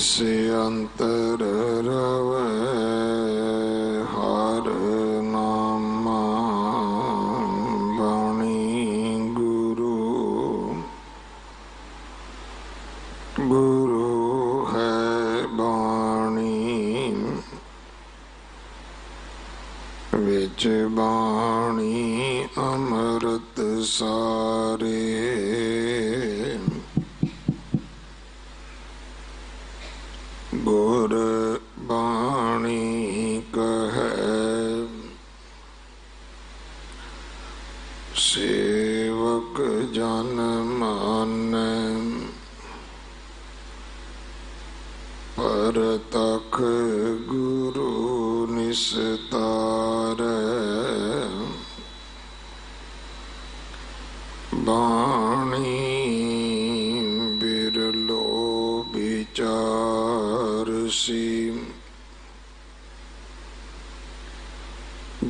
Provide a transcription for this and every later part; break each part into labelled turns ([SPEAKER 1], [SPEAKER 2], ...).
[SPEAKER 1] से अंतर रवै हर नामा बाणी गुरु गुरु है बाणी विच बाणी अमृत सारे गुर बाणी कहे सेवक जन मानै परतख गुरु निस्तारै बाणी बिरलो विचारसी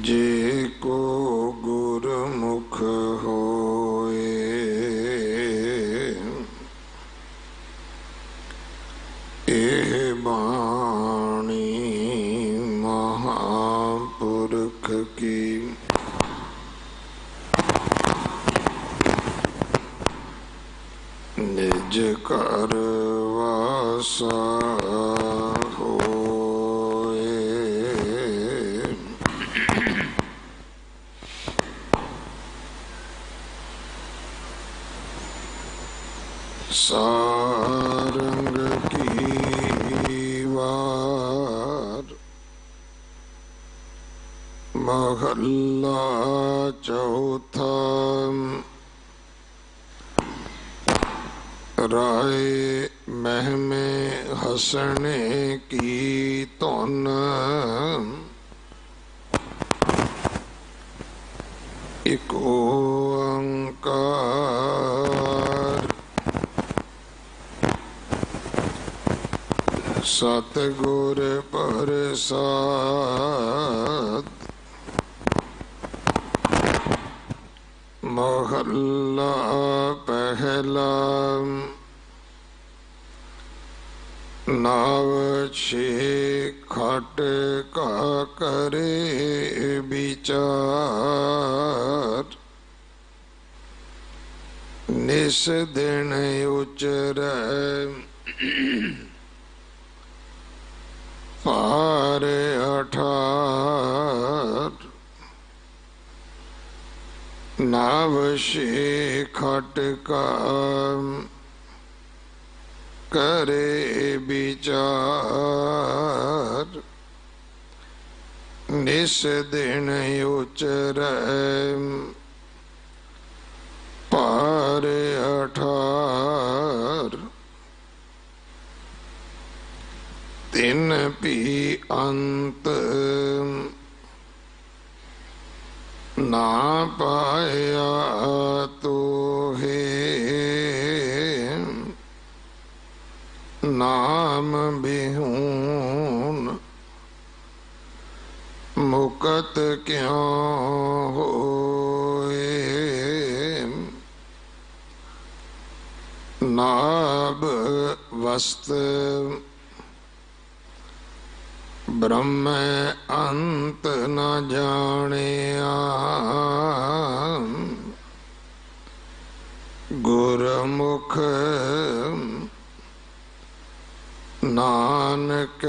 [SPEAKER 1] जे को गुरमुख होए एह बाणी महापुरख की निज कर वासा होए सारंग की वार महल्ला चौथा राय मह में हंसने की धुन एक ओंकार सतगुर प्रसाद महल्ला पहला नाव छे खट का करे विचार निस दिन उचरै पार अठार नाव से खट का करे विचार निस दिन उचरै पार अठार तिन पी अंत ना पाया तो है नाम बिहून मुकत क्यों होए नाभ वस्त ब्रह्म अंत न जानिया गुरमुख नानक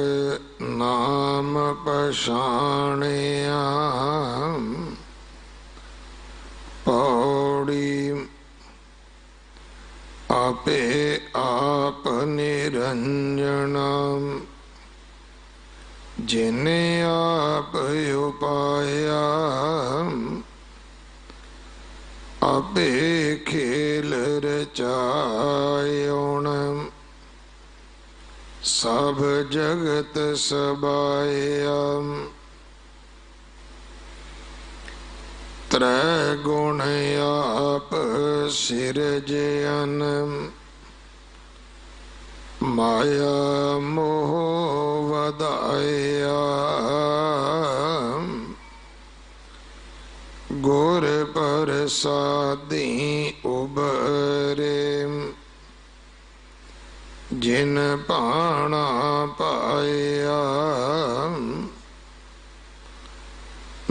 [SPEAKER 1] नाम पछाणिया पौड़ी आपे आप निरंजन जिने आप उपाया आपे खेल रचायोन सब जगत सबाया त्रै गुण आप सिरजयन माया मोह वदाया गुर प्रसादी उबरे जिन भाणा पाया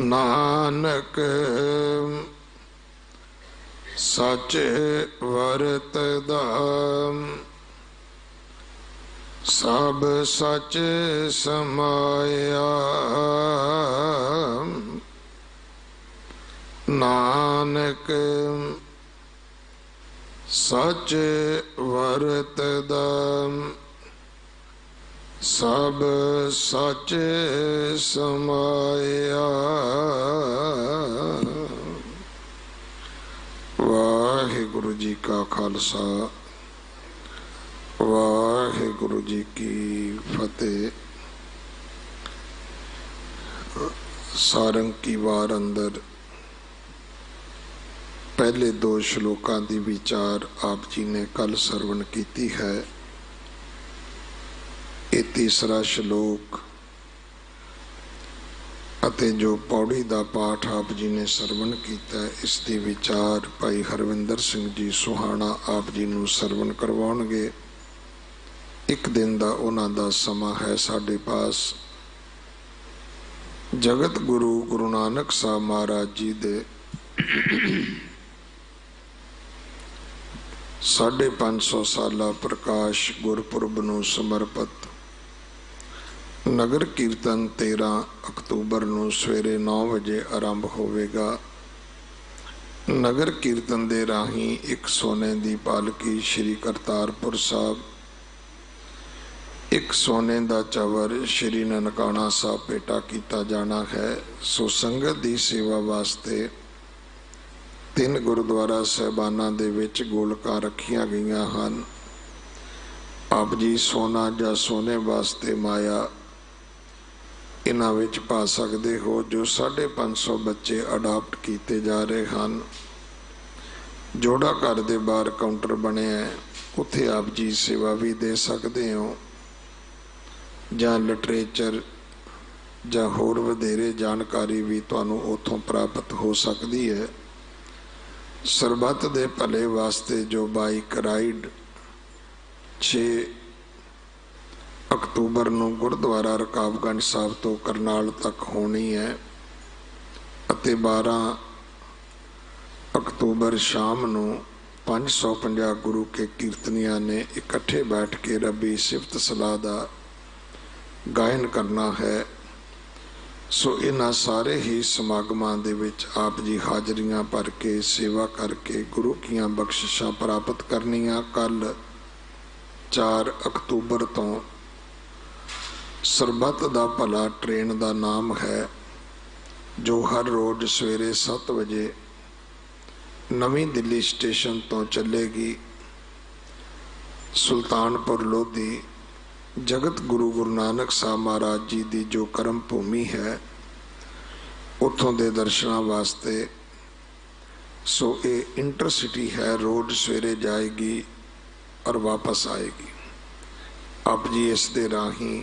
[SPEAKER 1] नानक सच वरतदा सब सच समाया नानक सच वरतदा सब सच समाया। वाहिगुरु जी का खालसा वाहिगुरु जी की फतेह। सारंग की वार अंदर पहले दो श्लोकां दी विचार आप जी ने कल सरवण की है। ये तीसरा श्लोक अते जो पौड़ी दा पाठ आप जी ने सरवण किया, इसकी विचार भाई हरविंदर सिंह जी सुहाना आप जी नूं सरवण करवाउणगे। एक दिन का उन्हां दा समा है साडे पास। जगत गुरु गुरु नानक साहब महाराज जी दे 550 साला प्रकाश गुरपुरब नूं समर्पित नगर कीर्तन 13 अक्तूबर नूं सवेरे 9 बजे आरंभ होवेगा। नगर कीर्तन दे राही एक सोने दी पालकी श्री करतारपुर साहब, एक सोने दा चवर श्री ननकाना साहब पेटा किया जाना है। सो संगत दी सेवा वास्ते 3 गुरुद्वारा साहबाना दे विच गोलकां रखियां गईयां हन। आप जी सोना जा सोने वास्ते माया इन्हां विच पा सकते हो। जो 550 बच्चे अडाप्ट किए जा रहे हैं। जोड़ा घर दे बाहर काउंटर बने है, उत्थे आप जी सेवा भी दे सकते हो, जां लिटरेचर जां होर वधेरे जानकारी भी तुहानूं उत्थों प्राप्त हो सकती है। सरबत दे भले वास्ते जो बाइक राइड 6 अक्तूबर नूं गुरुद्वारा रकाबगंज साहब तो करनाल तक होनी है, अते 12 अक्तूबर शाम नूं 550 गुरु के कीर्तनिया ने इकट्ठे बैठ के रबी सिफत सलाह दा गायन करना है। सो इन्हां सारे ही समागमां दे विच आप जी हाजरियां भर के सेवा करके गुरु कीयां बख्शिशां प्राप्त करनियां। कल 4 अक्तूबर तो सरबत दा भला ट्रेन दा नाम है, जो हर रोज सवेरे 7 बजे नवी दिल्ली स्टेशन तो चलेगी। सुल्तानपुर लोधी जगत गुरु गुरु नानक साहब महाराज जी की जो कर्म भूमि है, उतों के दर्शनों वास्ते। सो ये इंटरसिटी है, रोज सवेरे जाएगी और वापस आएगी। आप जी इस दे राही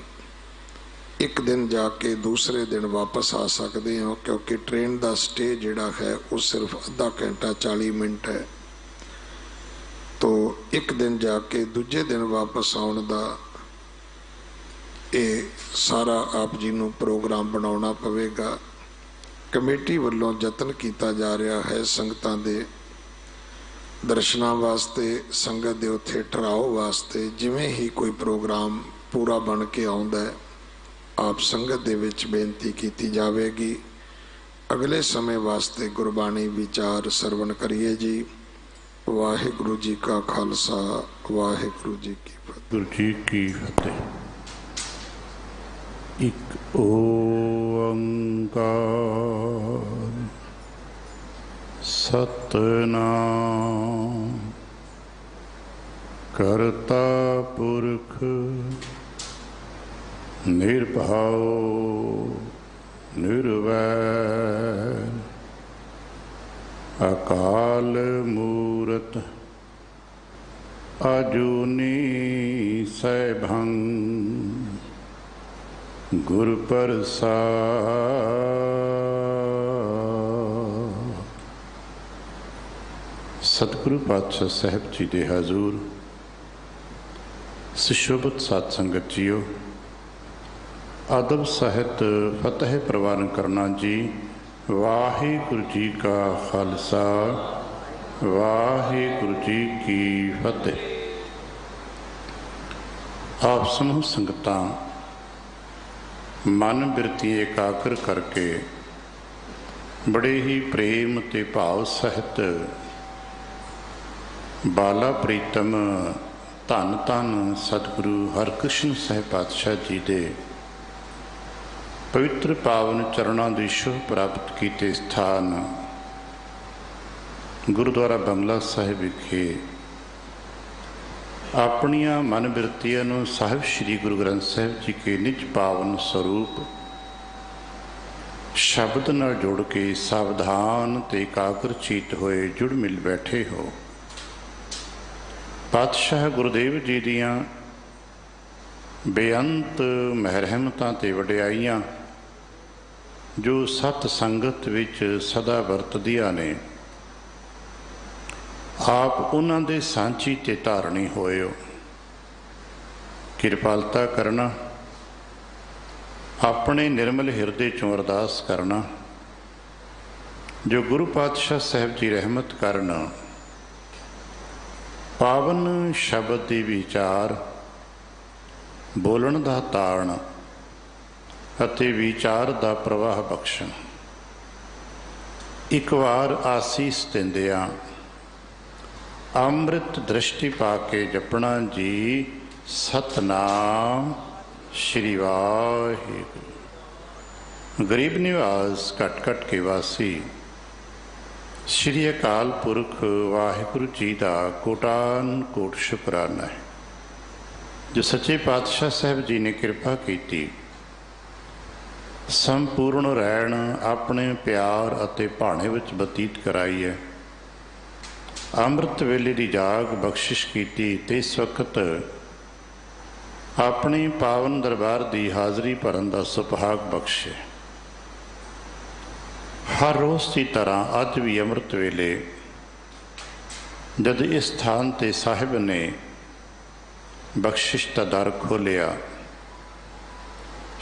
[SPEAKER 1] एक दिन जाके दूसरे दिन वापस आ सकते हो, क्योंकि ट्रेन का स्टे जिहड़ा है वो सिर्फ आधा घंटा 40 मिनट है। तो एक दिन जाके दूजे दिन वापस आने का ये सारा आप जी नूं प्रोग्राम बनाना पवेगा। कमेटी वालों यतन किया जा रहा है संगतां दे दर्शनां वास्ते, संगत दे उत्थे ठहराव वास्ते। जिवें ही कोई प्रोग्राम पूरा बन के आउंदा है, आप संगत दे विच बेनती की जाएगी। अगले समय वास्ते गुरबाणी विचार सरवण करिए जी। वाहिगुरु जी का खालसा वाहिगुरु जी की फतेह।
[SPEAKER 2] गुरु जी की फतेह। एक ओंकार सतनाम करता पुरख निर्भव निर्वैर अकाल मूरत अजूनी सैभं गुर प्रसाद। सतगुरु पातशाह साहब जी दे हजूर सुशोभित साध संगत जीओ, अदब सहित फतेह प्रवान करना जी। वाहिगुरु जी का खालसा, वाहिगुरु जी की फतेह। आप समूह संगतां मन बिरती एकाग्र करके बड़े ही प्रेम ते भाव सहित बाला प्रीतम धन धन सतगुरु हरकृष्ण ਸਾਹਿਬ पातशाह जी दे पवित्र पावन चरणों की शुभ प्राप्त किए स्थान गुरुद्वारा बंगला साहिब विखे अपनिया मन बिरतियां नूं साहिब श्री गुरु ग्रंथ साहिब जी के निज पावन स्वरूप शब्द नाल जुड़ के सावधान ते एकाग्र चीत होए जुड़ मिल बैठे हो। पातशाह गुरुदेव जी दियां बेअंत महरहमतां ते वडियाइयां जो सत संगत विच सदा वरतदियां ने, आप उन्हां दे सांची ते धारणी होए हो। किरपालता करना, अपने निर्मल हिरदे चों अरदास करना जो गुरु पातशाह साहब जी रहमत करन, पावन शब्द दी विचार बोलन दा ताण अते विचार दा प्रवाह बख्शण। एक बार आसीस दिंदियां अमृत दृष्टि पा के जपना जी सतनाम श्री वाहिगुरू। गरीब निवास कट कट के वासी श्री अकाल पुरख वाहिगुरु जी का कोटान कोट शुकराना है जो सच्चे पातशाह साहब जी ने कृपा की संपूर्ण रहन अपने प्यार अते भाणे विच बतीत कराई है। अमृत वेले की जाग बख्शिश की ते इस वक्त अपनी पावन दरबार की हाज़री भरन का सुभाग बख्शे। हर रोज़ की तरह अज भी अमृत वेले जद इस स्थान ते साहिब ने बख्शिश का दर खोलिया,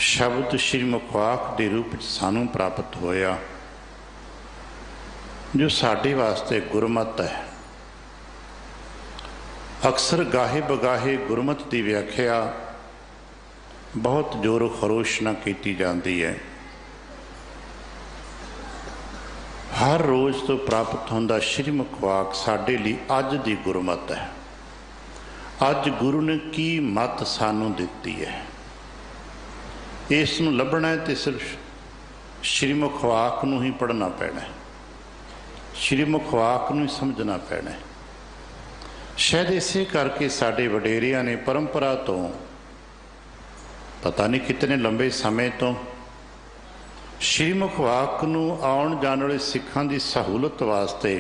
[SPEAKER 2] शब्द श्री मुखवाक के रूप सानू प्राप्त होया जो साडे वास्ते गुरमत है। अक्सर गाहे बगाहे गुरमत की व्याख्या बहुत जोर खरोश न की जाती है। हर रोज़ तो प्राप्त होंदा श्री मुखवाक साडे लिए अज दी गुरमत है। अज गुरु ने की मत सानू दिती है, इस नूं लभना है तो सिर्फ श्री मुखवाक नूं ही पढ़ना पैना है, श्री मुखवाक नूं ही समझना पैना है। शायद इसे करके साडे वडेरियां ने परंपरा तो पता नहीं कितने लंबे समय तो श्री मुखवाक नूं आउण जाण वाले सिखां दी सहूलत वास्ते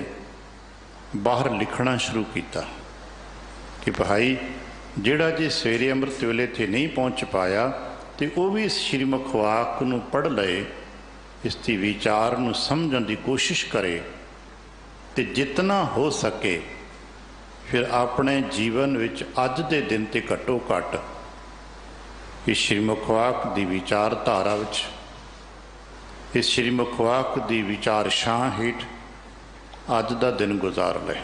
[SPEAKER 2] बाहर लिखना शुरू किया कि भाई जिहड़ा जे सवेरे अमृत वेले ते नहीं पहुँच पाया तो वह भी इस श्री मुखवाक नूं पढ़ लए, इसकी विचार नूं समझण दी कोशिश करे तो जितना हो सके फिर अपने जीवन विच अज दे दिन ते घट्टो घट इस श्री मुखवाक दी विचारधारा विच, इस श्री मुखवाक की विचार शाह हेठ अज का दिन गुजार ले।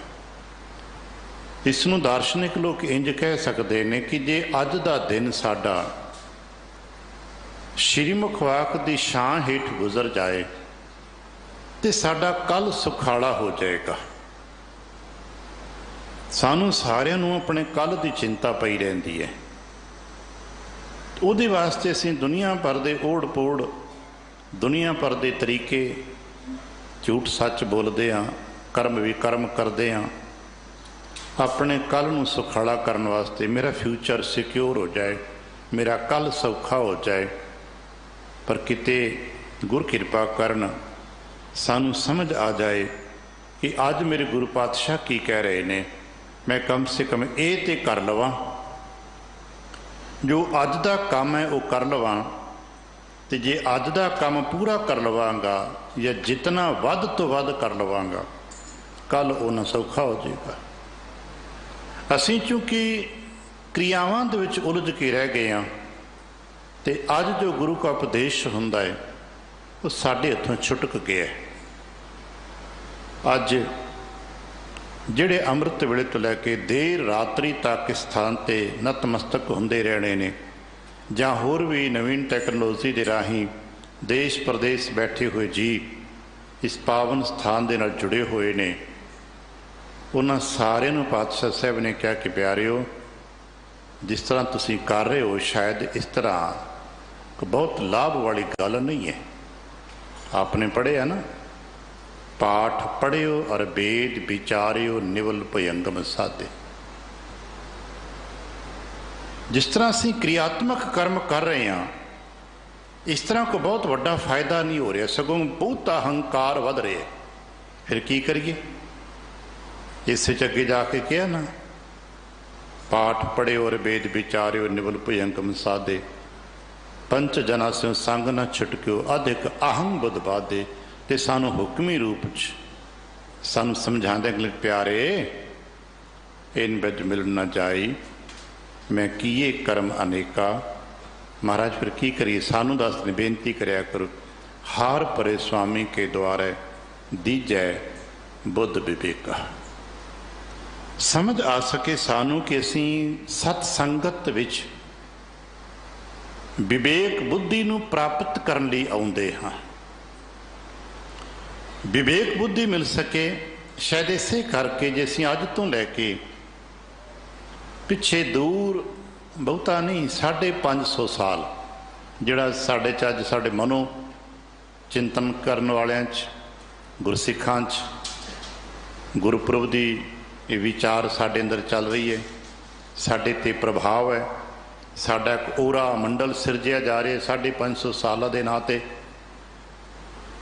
[SPEAKER 2] इसनूं दार्शनिक लोग इंज कह सकते हैं कि जे अज का दिन साडा श्री मुखवाक की शाह हेठ गुजर जाए तो साडा कल सुखाला हो जाएगा। सानू सारिਆਂ ਨੂੰ अपने कल की चिंता पई रहिंदी है, ਉਹਦੇ वास्ते ਅਸੀਂ दुनिया भर ਦੇ ओढ़ पोड़ दुनिया भर के तरीके झूठ सच बोलते हाँ, कर्म भी कर्म करते हाँ अपने कल नूं सुखाला करने वास्ते। मेरा फ्यूचर सिक्योर हो जाए, मेरा कल सौखा हो जाए। पर किते गुर किरपा करन सानू समझ आ जाए कि अज मेरे गुरु पातशाह की कह रहे ने, मैं कम से कम ये तो कर लवां, जो अज का काम है वह कर लवां। तो जे अज का काम पूरा कर लवांगा या जितना वध तो वध कर लवांगा कल उन्ना सौखा हो जाएगा। असी चूँकि क्रियावां दे विच उलझ के रह गए हाँ। ते अज जो गुरु का उपदेश हुंदा है वो साडे हथों छुटक गया है। अज जिहड़े अमृत वेले तो लैके देर रात्रि तक इस स्थान ते नतमस्तक हुंदे रहने ने, जां होर भी नवीन टैक्नोलॉजी दे राही देश प्रदेश बैठे हुए जी इस पावन स्थान दे नाल जुड़े हुए ने, उन्हां सारिआं नूं पातशाह साहब ने कहा कि प्यारिओ, जिस तरह तुसीं कर रहे हो शायद इस तरह बहुत लाभ वाली गल नहीं है। आपने पढ़िया ना, पाठ पढ़ियो और वेद विचारियो निवल भयंगम साधे। जिस तरह असीं क्रियात्मक कर्म कर रहे हैं, इस तरह को बहुत वड्डा फायदा नहीं हो रहा, सगों बहुत अहंकार वध रहे है। फिर की करिए? इस अगे जाके किया ना, पाठ पढ़ियो और वेद विचारियो निवल भयंगम साधे, पंच जना स्यों संग न छुटक्यो अधिक अहंग बुध बाधे। ते सानू हुक्मी रूप च सानू समझाते कि प्यारे इन बिच मिल न जाई, मैं किए कर्म अनेका। महाराज फिर की करिए? सानू दस बेनती करया करो, हार परे स्वामी के द्वारे दीजै बुद्ध विवेका। समझ आ सके सानू कि असी सतसंगत विच विवेक बुद्धि नूं प्राप्त करन लई आउंदे हां। विवेक बुद्धि मिल सके शायद इसे करके जे असीं अज तो लैके पिछे दूर बहुता नहीं 550 साल जिहड़ा साडे च अज साडे मनो चिंतन करन वालियां च, गुरसिखां च गुरपुरब दी ये विचार साडे अंदर चल रही है, साडे ते प्रभाव है, साडा एक ओरा मंडल सिरजिया जा रहा है 550 साल के नाँ ते।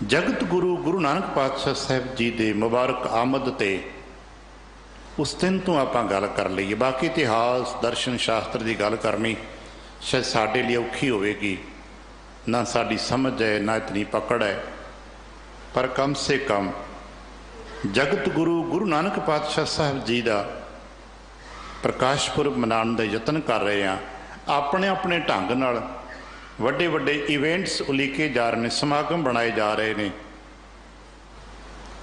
[SPEAKER 2] जगत गुरु गुरु नानक पातशाह साहब जी दे मुबारक आमद ते उस दिन तो आपां गल कर लईए। बाकी इतिहास दर्शन शास्त्र की गल करनी शायद साडे लिए औखी होवेगी, ना साडी समझ है ना इतनी पकड़ है, पर कम से कम जगत गुरु गुरु नानक पातशाह साहब जी का प्रकाश पुरब मनाने का यतन कर रहे हैं। अपने अपने ढंग नाल वड्डे वड्डे इवेंट्स उलीके जा रहे हैं, समागम बनाए जा रहे हैं।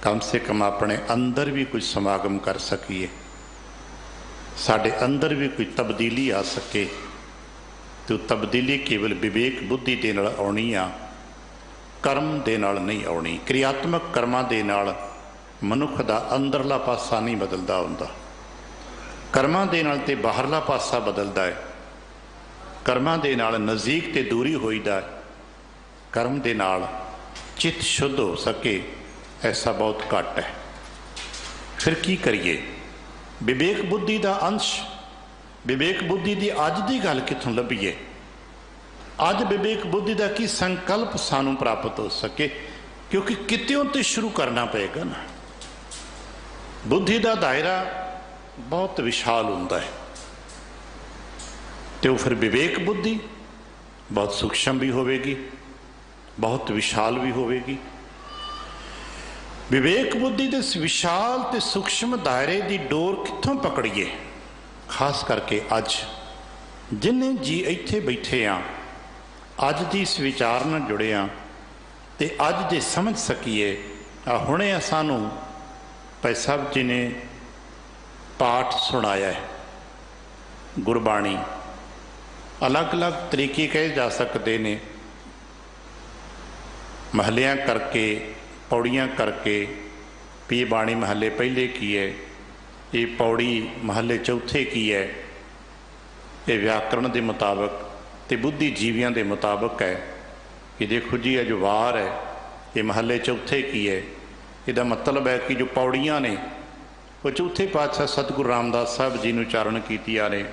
[SPEAKER 2] कम से कम अपने अंदर भी कुछ समागम कर सकीए, साडे अंदर भी कोई तब्दीली आ सके। तो तब्दीली केवल विवेक बुद्धि दे नाल आउणी आ, कर्म दे नाल नहीं आउणी। क्रियात्मक कर्मां दे नाल मनुख दा अंदरला पासा नहीं बदलदा हुंदा, कर्मां दे नाल ते बाहरला पासा बदलदा है। कर्मां दे नाल नज़दीक ते दूरी होईदा है, कर्म दे नाल चित्त शुद्ध हो सके ऐसा बहुत घट है। फिर की करिए? विवेक बुद्धि का अंश, विवेक बुद्धि की अज की गल कितों लभीए? अज विवेक बुद्धि का की संकल्प सानू प्राप्त हो सके? क्योंकि कित्यों तो शुरू करना पेगा ना। बुद्धि का दायरा बहुत विशाल होता है, तो फिर विवेक बुद्धि बहुत सूक्ष्म भी होगी, बहुत विशाल भी होगी। विवेक बुद्धि के इस विशाल ते सूक्ष्म दायरे की डोर कित्थों पकड़िए? खास करके अज जिन्हें जी इत्थे बैठे हाँ, अज की इस विचार नाल जुड़े हाँ, तो अज जे समझ सकीए। हुणे सानू भाई साहब जी ने पाठ सुनाया है, गुरबाणी अलग अलग तरीके कहे जा सकते ने, महलियां करके पौड़ियां करके भी। बाणी महले पहले की है, ये पौड़ी महले चौथे की है, ये व्याकरण के मुताबिक तो बुद्धिजीवियों के मुताबिक है कि देखो जी, जो वार है ये महले चौथे की है। इसका मतलब है कि जो पौड़ियां ने वो चौथे पातशाह सतगुरु रामदास साहब जी ने उचारण कीतियां ने।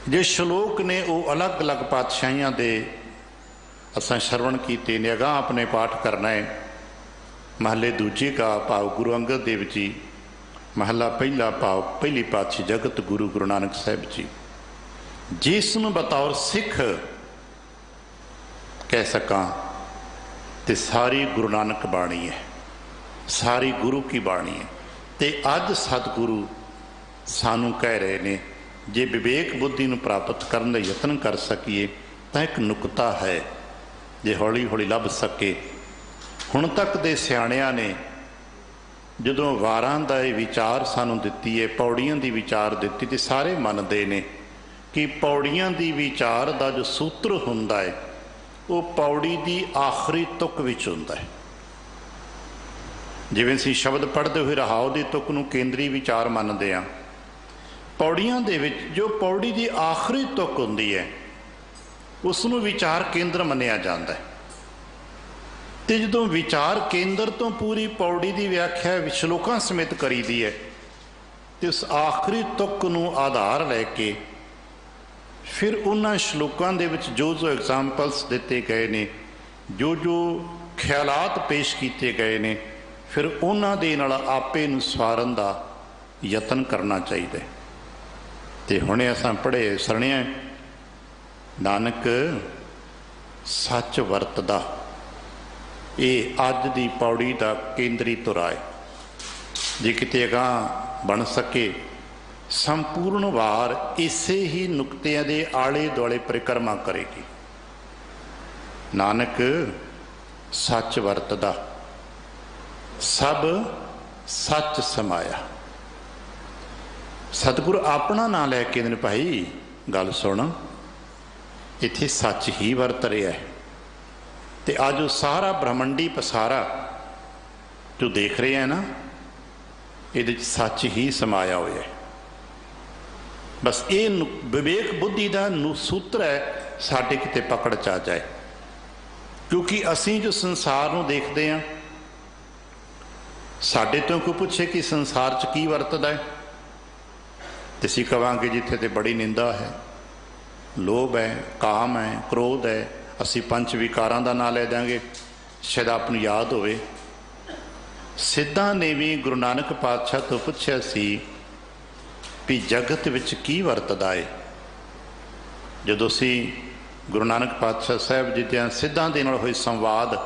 [SPEAKER 2] जे श्लोक ने वो अलग अलग पातशाहियां दे असां श्रवण कीते ने। अगां अपने पाठ करना है महले दूजे का भाव गुरु अंगद देव जी, महला पहला भाव पहली पातशाही जगत गुरु गुरु नानक साहब जी, जिसनूं बतौर सिख कह सकां ते सारी गुरु नानक बाणी है, सारी गुरु की बाणी है। ते अज सतगुरु सानू कह रहे ने ਜੇ ਵਿਵੇਕ ਬੁੱਧੀ ਨੂੰ ਪ੍ਰਾਪਤ ਕਰਨ ਦਾ ਯਤਨ ਕਰ ਸਕੀਏ ਤਾਂ ਇੱਕ ਨੁਕਤਾ ਹੈ, ਜੇ ਹੌਲੀ ਹੌਲੀ ਲੱਭ ਸਕੇ। ਹੁਣ ਤੱਕ ਦੇ ਸਿਆਣਿਆਂ ਨੇ ਜਦੋਂ ਵਾਰਾਂ ਦਾ ਇਹ ਵਿਚਾਰ ਸਾਨੂੰ ਦਿੱਤੀ ਹੈ, ਪੌੜੀਆਂ ਦੀ ਵਿਚਾਰ ਦਿੱਤੀ, ਤੇ ਸਾਰੇ ਮੰਨਦੇ ਨੇ ਕਿ ਪੌੜੀਆਂ ਦੀ ਵਿਚਾਰ ਦਾ ਜੋ ਸੂਤਰ ਹੁੰਦਾ ਹੈ ਉਹ ਪੌੜੀ ਦੀ ਆਖਰੀ ਤੁਕ ਵਿੱਚ ਹੁੰਦਾ ਹੈ। ਜਿਵੇਂ ਅਸੀਂ ਸ਼ਬਦ ਪੜ੍ਹਦੇ ਹੋਏ ਰਹਾਉ ਦੀ ਤੁਕ ਨੂੰ ਕੇਂਦਰੀ ਵਿਚਾਰ ਮੰਨਦੇ ਹਾਂ, ਪੌੜੀਆਂ ਦੇ ਵਿੱਚ ਜੋ ਪੌੜੀ ਦੀ ਆਖਰੀ ਤੁਕ ਹੁੰਦੀ ਹੈ ਉਸ ਨੂੰ ਵਿਚਾਰ ਕੇਂਦਰ ਮੰਨਿਆ ਜਾਂਦਾ ਹੈ। ਤੇ ਜਦੋਂ ਵਿਚਾਰ ਕੇਂਦਰ ਤੋਂ ਪੂਰੀ ਪੌੜੀ ਦੀ ਵਿਆਖਿਆ ਸ਼ਲੋਕਾਂ ਸਮੇਤ ਕਰੀਦੀ ਹੈ ਤੇ ਉਸ ਆਖਰੀ ਤੁਕ ਨੂੰ ਆਧਾਰ ਲੈ ਕੇ ਫਿਰ ਉਹਨਾਂ ਸ਼ਲੋਕਾਂ ਦੇ ਵਿੱਚ ਜੋ ਜੋ ਐਗਜ਼ਾਮਪਲਸ ਦਿੱਤੇ ਗਏ ਨੇ, ਜੋ ਜੋ ਖਿਆਲਾਤ ਪੇਸ਼ ਕੀਤੇ ਗਏ ਨੇ, ਫਿਰ ਉਹਨਾਂ ਦੇ ਨਾਲ ਆਪੇ ਨੂੰ ਸਵਾਰਨ ਦਾ ਯਤਨ ਕਰਨਾ ਚਾਹੀਦਾ। ਤੇ ਹੁਣੇ ਅਸਾਂ ਪੜ੍ਹੇ ਸੁਣਿਆ, ਨਾਨਕ ਸੱਚ ਵਰਤਦਾ, ਇਹ ਅੱਜ ਦੀ ਪੌੜੀ ਦਾ ਕੇਂਦਰੀ ਧੁਰਾ ਹੈ। ਜੇ ਕਿਤੇ ਅਗਾਂਹ ਬਣ ਸਕੇ ਸੰਪੂਰਨ ਵਾਰ ਇਸੇ ਹੀ ਨੁਕਤਿਆਂ ਦੇ ਆਲੇ ਦੁਆਲੇ ਪਰਿਕਰਮਾ ਕਰੇਗੀ। ਨਾਨਕ ਸੱਚ ਵਰਤਦਾ, ਸਭ ਸੱਚ ਸਮਾਇਆ। ਸਤਿਗੁਰ ਆਪਣਾ ਨਾਂ ਲੈ ਕੇ ਨੇ, ਭਾਈ ਗੱਲ ਸੁਣ, ਇੱਥੇ ਸੱਚ ਹੀ ਵਰਤ ਰਿਹਾ ਹੈ। ਤੇ ਅੱਜ ਉਹ ਸਾਰਾ ਬ੍ਰਹਮੰਡੀ ਪਸਾਰਾ ਜੋ ਦੇਖ ਰਹੇ ਹੈ ਨਾ, ਇਹਦੇ 'ਚ ਸੱਚ ਹੀ ਸਮਾਇਆ ਹੋਇਆ ਹੈ। ਬਸ ਇਹ ਵਿਵੇਕ ਬੁੱਧੀ ਦਾ ਸੂਤਰ ਹੈ, ਸਾਡੇ ਕਿਤੇ ਪਕੜ 'ਚ ਆ ਜਾਏ। ਕਿਉਂਕਿ ਅਸੀਂ ਜੋ ਸੰਸਾਰ ਨੂੰ ਦੇਖਦੇ ਹਾਂ, ਸਾਡੇ ਤੋਂ ਕੋਈ ਪੁੱਛੇ ਕਿ ਸੰਸਾਰ 'ਚ ਕੀ ਵਰਤਦਾ ਹੈ, ਤੇ ਅਸੀਂ ਕਹਾਂਗੇ ਜਿੱਥੇ ਤੇ ਬੜੀ ਨਿੰਦਾ ਹੈ, ਲੋਭ ਹੈ, ਕਾਮ ਹੈ, ਕ੍ਰੋਧ ਹੈ, ਅਸੀਂ ਪੰਜ ਵਿਕਾਰਾਂ ਦਾ ਨਾਂ ਲੈ ਦਾਂਗੇ, ਸ਼ਾਇਦ ਆਪ ਨੂੰ ਯਾਦ ਹੋਵੇ। ਸਿੱਧਾਂ ਨੇ ਵੀ ਗੁਰੂ ਨਾਨਕ ਪਾਤਸ਼ਾਹ ਤੋਂ ਪੁੱਛਿਆ ਸੀ ਵੀ ਜਗਤ ਵਿੱਚ ਕੀ ਵਰਤਦਾ ਹੈ। ਜਦੋਂ ਅਸੀਂ ਗੁਰੂ ਨਾਨਕ ਪਾਤਸ਼ਾਹ ਸਾਹਿਬ ਜੀ ਦੇ ਸਿੱਧਾਂ ਦੇ ਨਾਲ ਹੋਏ ਸੰਵਾਦ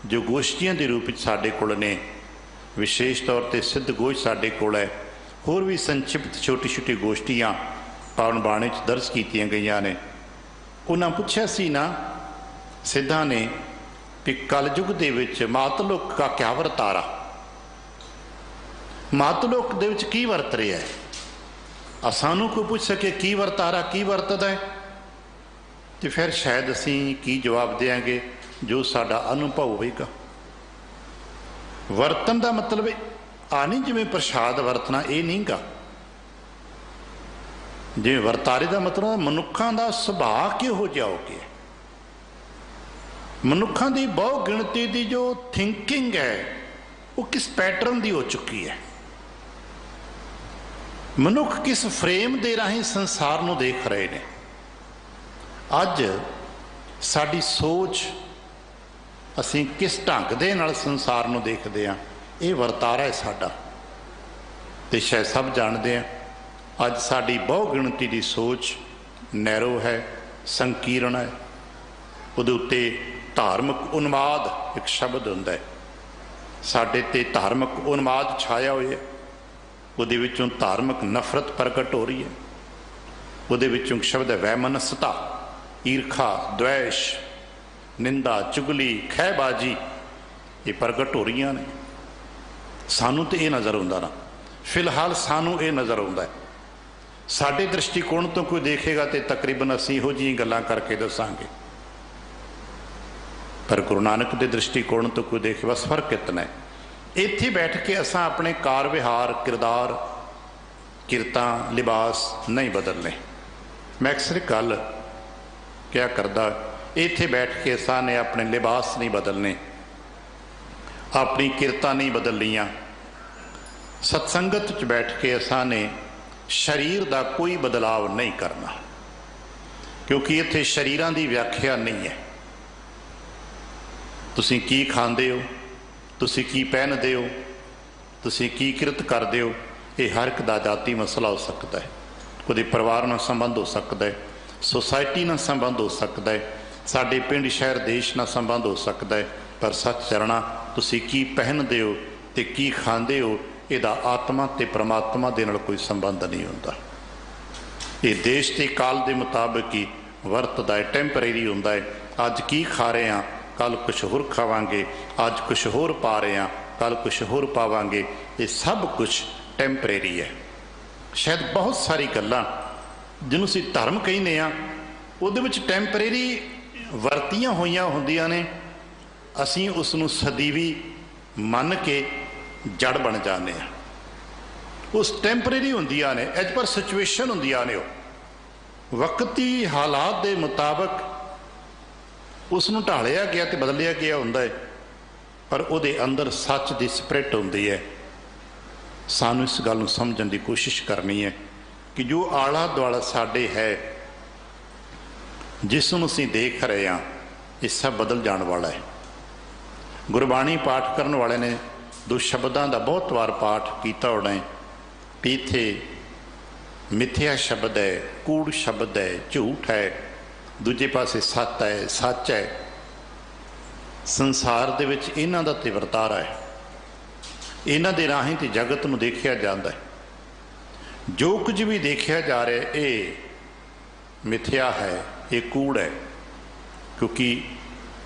[SPEAKER 2] ਜੋ ਗੋਸ਼ਟੀਆਂ ਦੇ ਰੂਪ ਵਿੱਚ ਸਾਡੇ ਕੋਲ ਨੇ, ਵਿਸ਼ੇਸ਼ ਤੌਰ 'ਤੇ ਸਿੱਧ ਗੋਸ਼ ਸਾਡੇ ਕੋਲ ਹੈ, ਹੋਰ ਵੀ ਸੰਖਿਪਤ ਛੋਟੀ ਛੋਟੀ ਗੋਸ਼ਟੀਆਂ ਪਾਵਨ ਬਾਣੀ 'ਚ ਦਰਜ ਕੀਤੀਆਂ ਗਈਆਂ ਨੇ। ਉਹਨਾਂ ਪੁੱਛਿਆ ਸੀ ਨਾ ਸਿੱਧਾਂ ਨੇ ਵੀ ਕਲਯੁਗ ਦੇ ਵਿੱਚ ਮਾਤਲੋਕ ਦਾ ਕਿਆ ਵਰਤਾਰਾ, ਮਾਤਲੋਕ ਦੇ ਵਿੱਚ ਕੀ ਵਰਤ ਰਿਹਾ ਹੈ। ਸਾਨੂੰ ਕੋਈ ਪੁੱਛ ਸਕੇ ਕੀ ਵਰਤਾਰਾ, ਕੀ ਵਰਤਦਾ ਹੈ, ਤੇ ਫਿਰ ਸ਼ਾਇਦ ਅਸੀਂ ਕੀ ਜਵਾਬ ਦਿਆਂਗੇ, ਜੋ ਸਾਡਾ ਅਨੁਭਵ ਹੋਵੇਗਾ। ਵਰਤਨ ਦਾ ਮਤਲਬ ਆ ਨਹੀਂ ਜਿਵੇਂ ਪ੍ਰਸ਼ਾਦ ਵਰਤਣਾ, ਇਹ ਨਹੀਂ ਗਾ। ਜਿਵੇਂ ਵਰਤਾਰੇ ਦਾ ਮਤਲਬ ਮਨੁੱਖਾਂ ਦਾ ਸੁਭਾਅ ਕਿਹੋ ਜਿਹਾ ਹੋ ਗਿਆ, ਮਨੁੱਖਾਂ ਦੀ ਬਹੁ ਗਿਣਤੀ ਦੀ ਜੋ ਥਿੰਕਿੰਗ ਹੈ ਉਹ ਕਿਸ ਪੈਟਰਨ ਦੀ ਹੋ ਚੁੱਕੀ ਹੈ। ਮਨੁੱਖ ਕਿਸ ਫਰੇਮ ਦੇ ਰਾਹੀਂ ਸੰਸਾਰ ਨੂੰ ਦੇਖ ਰਹੇ ਨੇ। ਅੱਜ ਸਾਡੀ ਸੋਚ, ਅਸੀਂ ਕਿਸ ਢੰਗ ਦੇ ਨਾਲ ਸੰਸਾਰ ਨੂੰ ਦੇਖਦੇ ਹਾਂ, ਇਹ ਵਰਤਾਰਾ ਹੈ ਸਾਡਾ। ਤੇ ਸ਼ਾਇਦ ਸਭ ਜਾਣਦੇ ਹਾਂ ਅੱਜ ਸਾਡੀ ਬਹੁ ਗਿਣਤੀ ਦੀ ਸੋਚ ਨੈਰੋ ਹੈ, ਸੰਕੀਰਣ ਹੈ। ਉਹਦੇ ਉੱਤੇ ਧਾਰਮਿਕ ਉਨਮਾਦ ਇੱਕ ਸ਼ਬਦ ਹੁੰਦਾ ਹੈ, ਸਾਡੇ ਤੇ ਧਾਰਮਿਕ ਉਨਮਾਦ ਛਾਇਆ ਹੋਇਆ। ਉਹਦੇ ਵਿੱਚੋਂ ਧਾਰਮਿਕ ਨਫ਼ਰਤ ਪ੍ਰਗਟ ਹੋ ਰਹੀ ਹੈ। ਉਹਦੇ ਵਿੱਚੋਂ ਇੱਕ ਸ਼ਬਦ ਹੈ ਵੈਮਨਸਤਾ, ਈਰਖਾ, ਦ્વੈਸ਼, ਨਿੰਦਾ, ਚੁਗਲੀ, ਖਹਿਬਾਜੀ, ਇਹ ਪ੍ਰਗਟ ਹੋ ਰਹੀਆਂ ਨੇ। ਸਾਨੂੰ ਤੇ ਇਹ ਨਜ਼ਰ ਆਉਂਦਾ ਨਾ, ਫਿਲਹਾਲ ਸਾਨੂੰ ਇਹ ਨਜ਼ਰ ਆਉਂਦਾ ਹੈ। ਸਾਡੇ ਦ੍ਰਿਸ਼ਟੀਕੋਣ ਤੋਂ ਕੋਈ ਦੇਖੇਗਾ ਤੇ ਤਕਰੀਬਨ ਅਸੀਂ ਇਹੋ ਜਿਹੀਆਂ ਗੱਲਾਂ ਕਰਕੇ ਦੱਸਾਂਗੇ, ਪਰ ਗੁਰੂ ਨਾਨਕ ਦੇ ਦ੍ਰਿਸ਼ਟੀਕੋਣ ਤੋਂ ਕੋਈ ਦੇਖੇ, ਬਸ ਫਰਕ ਇਤਨਾ ਹੈ। ਇੱਥੇ ਬੈਠ ਕੇ ਅਸਾਂ ਆਪਣੇ ਕਾਰ ਵਿਹਾਰ, ਕਿਰਦਾਰ, ਕਿਰਤਾਂ, ਲਿਬਾਸ ਨਹੀਂ ਬਦਲਨੇ। ਮੈਂ ਅਕਸਰ ਗੱਲ ਕਿਆ ਕਰਦਾ, ਇੱਥੇ ਬੈਠ ਕੇ ਅਸਾਂ ਨੇ ਆਪਣੇ ਲਿਬਾਸ ਨਹੀਂ ਬਦਲਨੇ, ਆਪਣੀ ਕਿਰਤਾਂ ਨਹੀਂ ਬਦਲਣੀਆਂ। ਸਤਸੰਗਤ 'ਚ ਬੈਠ ਕੇ ਅਸਾਂ ਨੇ ਸਰੀਰ ਦਾ ਕੋਈ ਬਦਲਾਵ ਨਹੀਂ ਕਰਨਾ, ਕਿਉਂਕਿ ਇੱਥੇ ਸਰੀਰਾਂ ਦੀ ਵਿਆਖਿਆ ਨਹੀਂ ਹੈ। ਤੁਸੀਂ ਕੀ ਖਾਂਦੇ ਹੋ, ਤੁਸੀਂ ਕੀ ਪਹਿਨਦੇ ਹੋ, ਤੁਸੀਂ ਕੀ ਕਿਰਤ ਕਰਦੇ ਹੋ, ਇਹ ਹਰ ਇੱਕ ਦਾ ਜਾਤੀ ਮਸਲਾ ਹੋ ਸਕਦਾ ਹੈ। ਉਹਦੇ ਪਰਿਵਾਰ ਨਾਲ ਸੰਬੰਧ ਹੋ ਸਕਦਾ ਹੈ, ਸੋਸਾਇਟੀ ਨਾਲ ਸੰਬੰਧ ਹੋ ਸਕਦਾ ਹੈ, ਸਾਡੇ ਪਿੰਡ, ਸ਼ਹਿਰ, ਦੇਸ਼ ਨਾਲ ਸੰਬੰਧ ਹੋ ਸਕਦਾ ਹੈ। ਪਰ ਸੱਚ ਚਰਣਾ, ਤੁਸੀਂ ਕੀ ਪਹਿਨਦੇ ਹੋ ਤੇ ਕੀ ਖਾਂਦੇ ਹੋ, ਇਹਦਾ ਆਤਮਾ ਤੇ ਪ੍ਰਮਾਤਮਾ ਦੇ ਨਾਲ ਕੋਈ ਸੰਬੰਧ ਨਹੀਂ ਹੁੰਦਾ। ये देश के काल के मुताबिक ही वरतदा है, टैंपरेरी हुंदा है। अज की खा रहे हैं, कल कुछ होर खावांगे, अज कुछ होर पा रहे हैं, कल कुछ होर पावांगे। ये सब कुछ टैंपरेरी है। शायद बहुत सारी गल्लां जिन्हों असीं धर्म कहने आ उहदे विच टैंपरेरी वरतियां होईयां हुंदियां ने, असीं उसनूं सदीवी मन के जड़ बन जाने आ। उस टैंपरेरी हुंदियां ने, एज पर सिचुएशन हुंदियां ने, वक्ती हालात के मुताबिक उसनूं ढालिया गया तो बदलिया गया हुंदा है, पर उहदे अंदर सच की स्पिरिट हुंदी है। सानूं इस गल नूं समझण की कोशिश करनी है कि जो आला दुआला साडे है, जिसनूं असीं देख रहे हैं, ये सब बदल जाने वाला है। गुरबाणी पाठ करने वाले ने दो शब्दों का बहुत बार पाठ किया होना है भी इत्थे मिथ्या शब्द है, कूड़ शब्द है, झूठ है, दूजे पासे सत है, सच है। संसार दे विच इन्हां दा ते वरतारा है, इन्हां दे राहीं ते जगत नूं देखिया जांदा है। जो कुछ भी देखिया जा रहा है ये मिथ्या है, ये कूड़ है, क्योंकि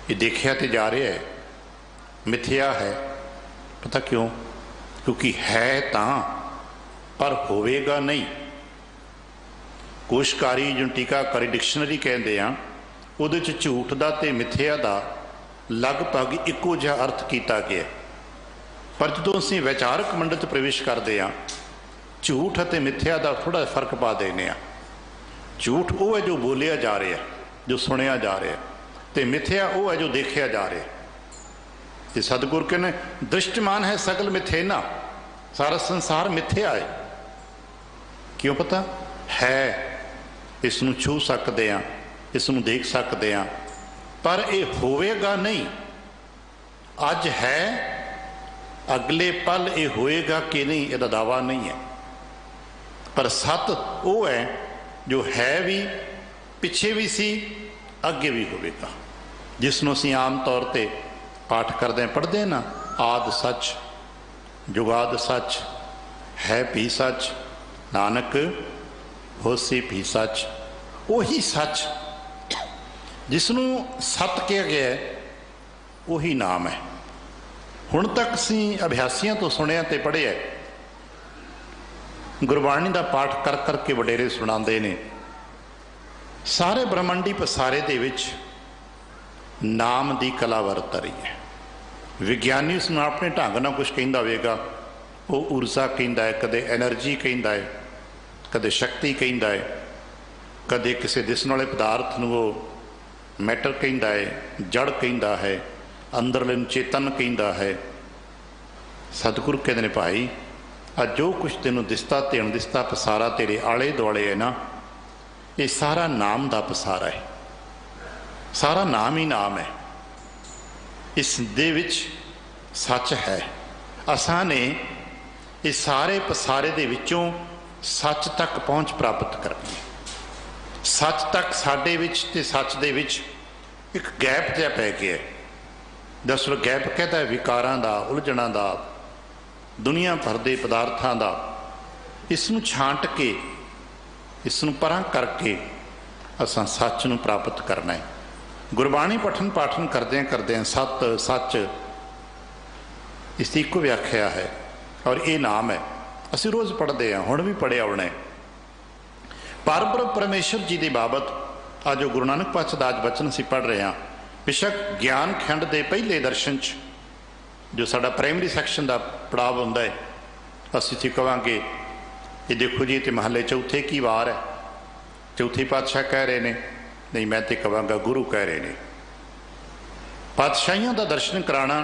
[SPEAKER 2] ये देखिया तो जा रहा है, मिथ्या है। पता क्यों? क्योंकि है तां पर होवेगा नहीं। कोशकारी जो टीकाकारी डिक्शनरी कहते हैं उहदे च झूठ दा ते मिथ्या दा लगभग इक्को जिहा अर्थ किया गया, पर जो असीं विचारक मंडल च प्रवेश करते हैं झूठ और मिथ्या का थोड़ा फर्क पा देने। झूठ वो है जो बोलिया जा रहा है, जो सुनिया जा रहा है, तो मिथ्या वो है जो देखिया जा रहा है। ये सतगुर कहने दृष्टमान है सकल मिथेना, सारा संसार मिथ्या है। क्यों? पता है इसनूं छू सकते हैं, इसनूं देख सकते हैं, पर यह होवेगा नहीं। अज है, अगले पल ये होएगा कि नहीं, यदा दावा नहीं है। पर सत वो है जो है भी, पिछे भी सी, अगे भी होवेगा, जिसनों असीं आम तौर पर पाठ करते हैं, पढ़ते हैं ना, आद सच जुगाद सच है भी सच, नानक होसी भी सच। वही सच जिसनों सत कहा गया है, वही नाम है। हुण तक असीं अभ्यासियों तो सुनिया तो पढ़िया, गुरबाणी का पाठ कर करके वडेरे सुणाते ने। सारे ब्रह्मंडी पसारे दे विच नाम की कला वरत रही है। विग्यानी उसनूं अपने ढंग नाल कुछ कहिंदा होवेगा, वो ऊर्जा कहिंदा है, कदे एनर्जी कहिंदा है, कदे शक्ति कहिंदा है, कदे किसी दिसण वाले पदार्थ नूं वो मैटर कहिंदा है, जड़ कहिंदा है, अंदरले नूं चेतन कहिंदा है। सतगुरु कहते ने भाई अज जो कुछ तेनों दिसता ते अणदिसता पसारा तेरे आले दुआले है ना, ये सारा नाम का पसारा है, सारा नाम ही नाम है। इस दे विच सच है। असां ने इस सारे पसारे दे विचों सच तक पहुँच प्राप्त करनी है। सच तक साडे विच ते सच दे विच एक गैप जिहा पै गया। दरअसल गैप कहता है विकारां दा, उलझणां दा, दुनिया भर दे पदार्थां दा। इसनूं छांट के, इसनूं परां करके असां सच नूं प्राप्त करना है। गुरबाणी पठन पाठन करदे करदे सत सच इसकी इको व्याख्या है और ये नाम है। असीं रोज़ पढ़ते हैं, हुण भी पढ़िया होना है। परब्रह्म परमेश्वर जी की बाबत आज जो गुरु नानक पातशाह दा आज बचन असीं पढ़ रहे हैं, बेशक ज्ञान खंड के पहले दर्शन च जो साडा प्राइमरी सैक्शन का पड़ाव हुंदा है, असीं इत्थे कहांगे ये देखो जी, तो महले चौथे की वार है, चौथे पातशाह कह रहे हैं, नहीं मैं तो कहांगा गुरु कह रहे हैं। पातशाहियों का दर्शन कराना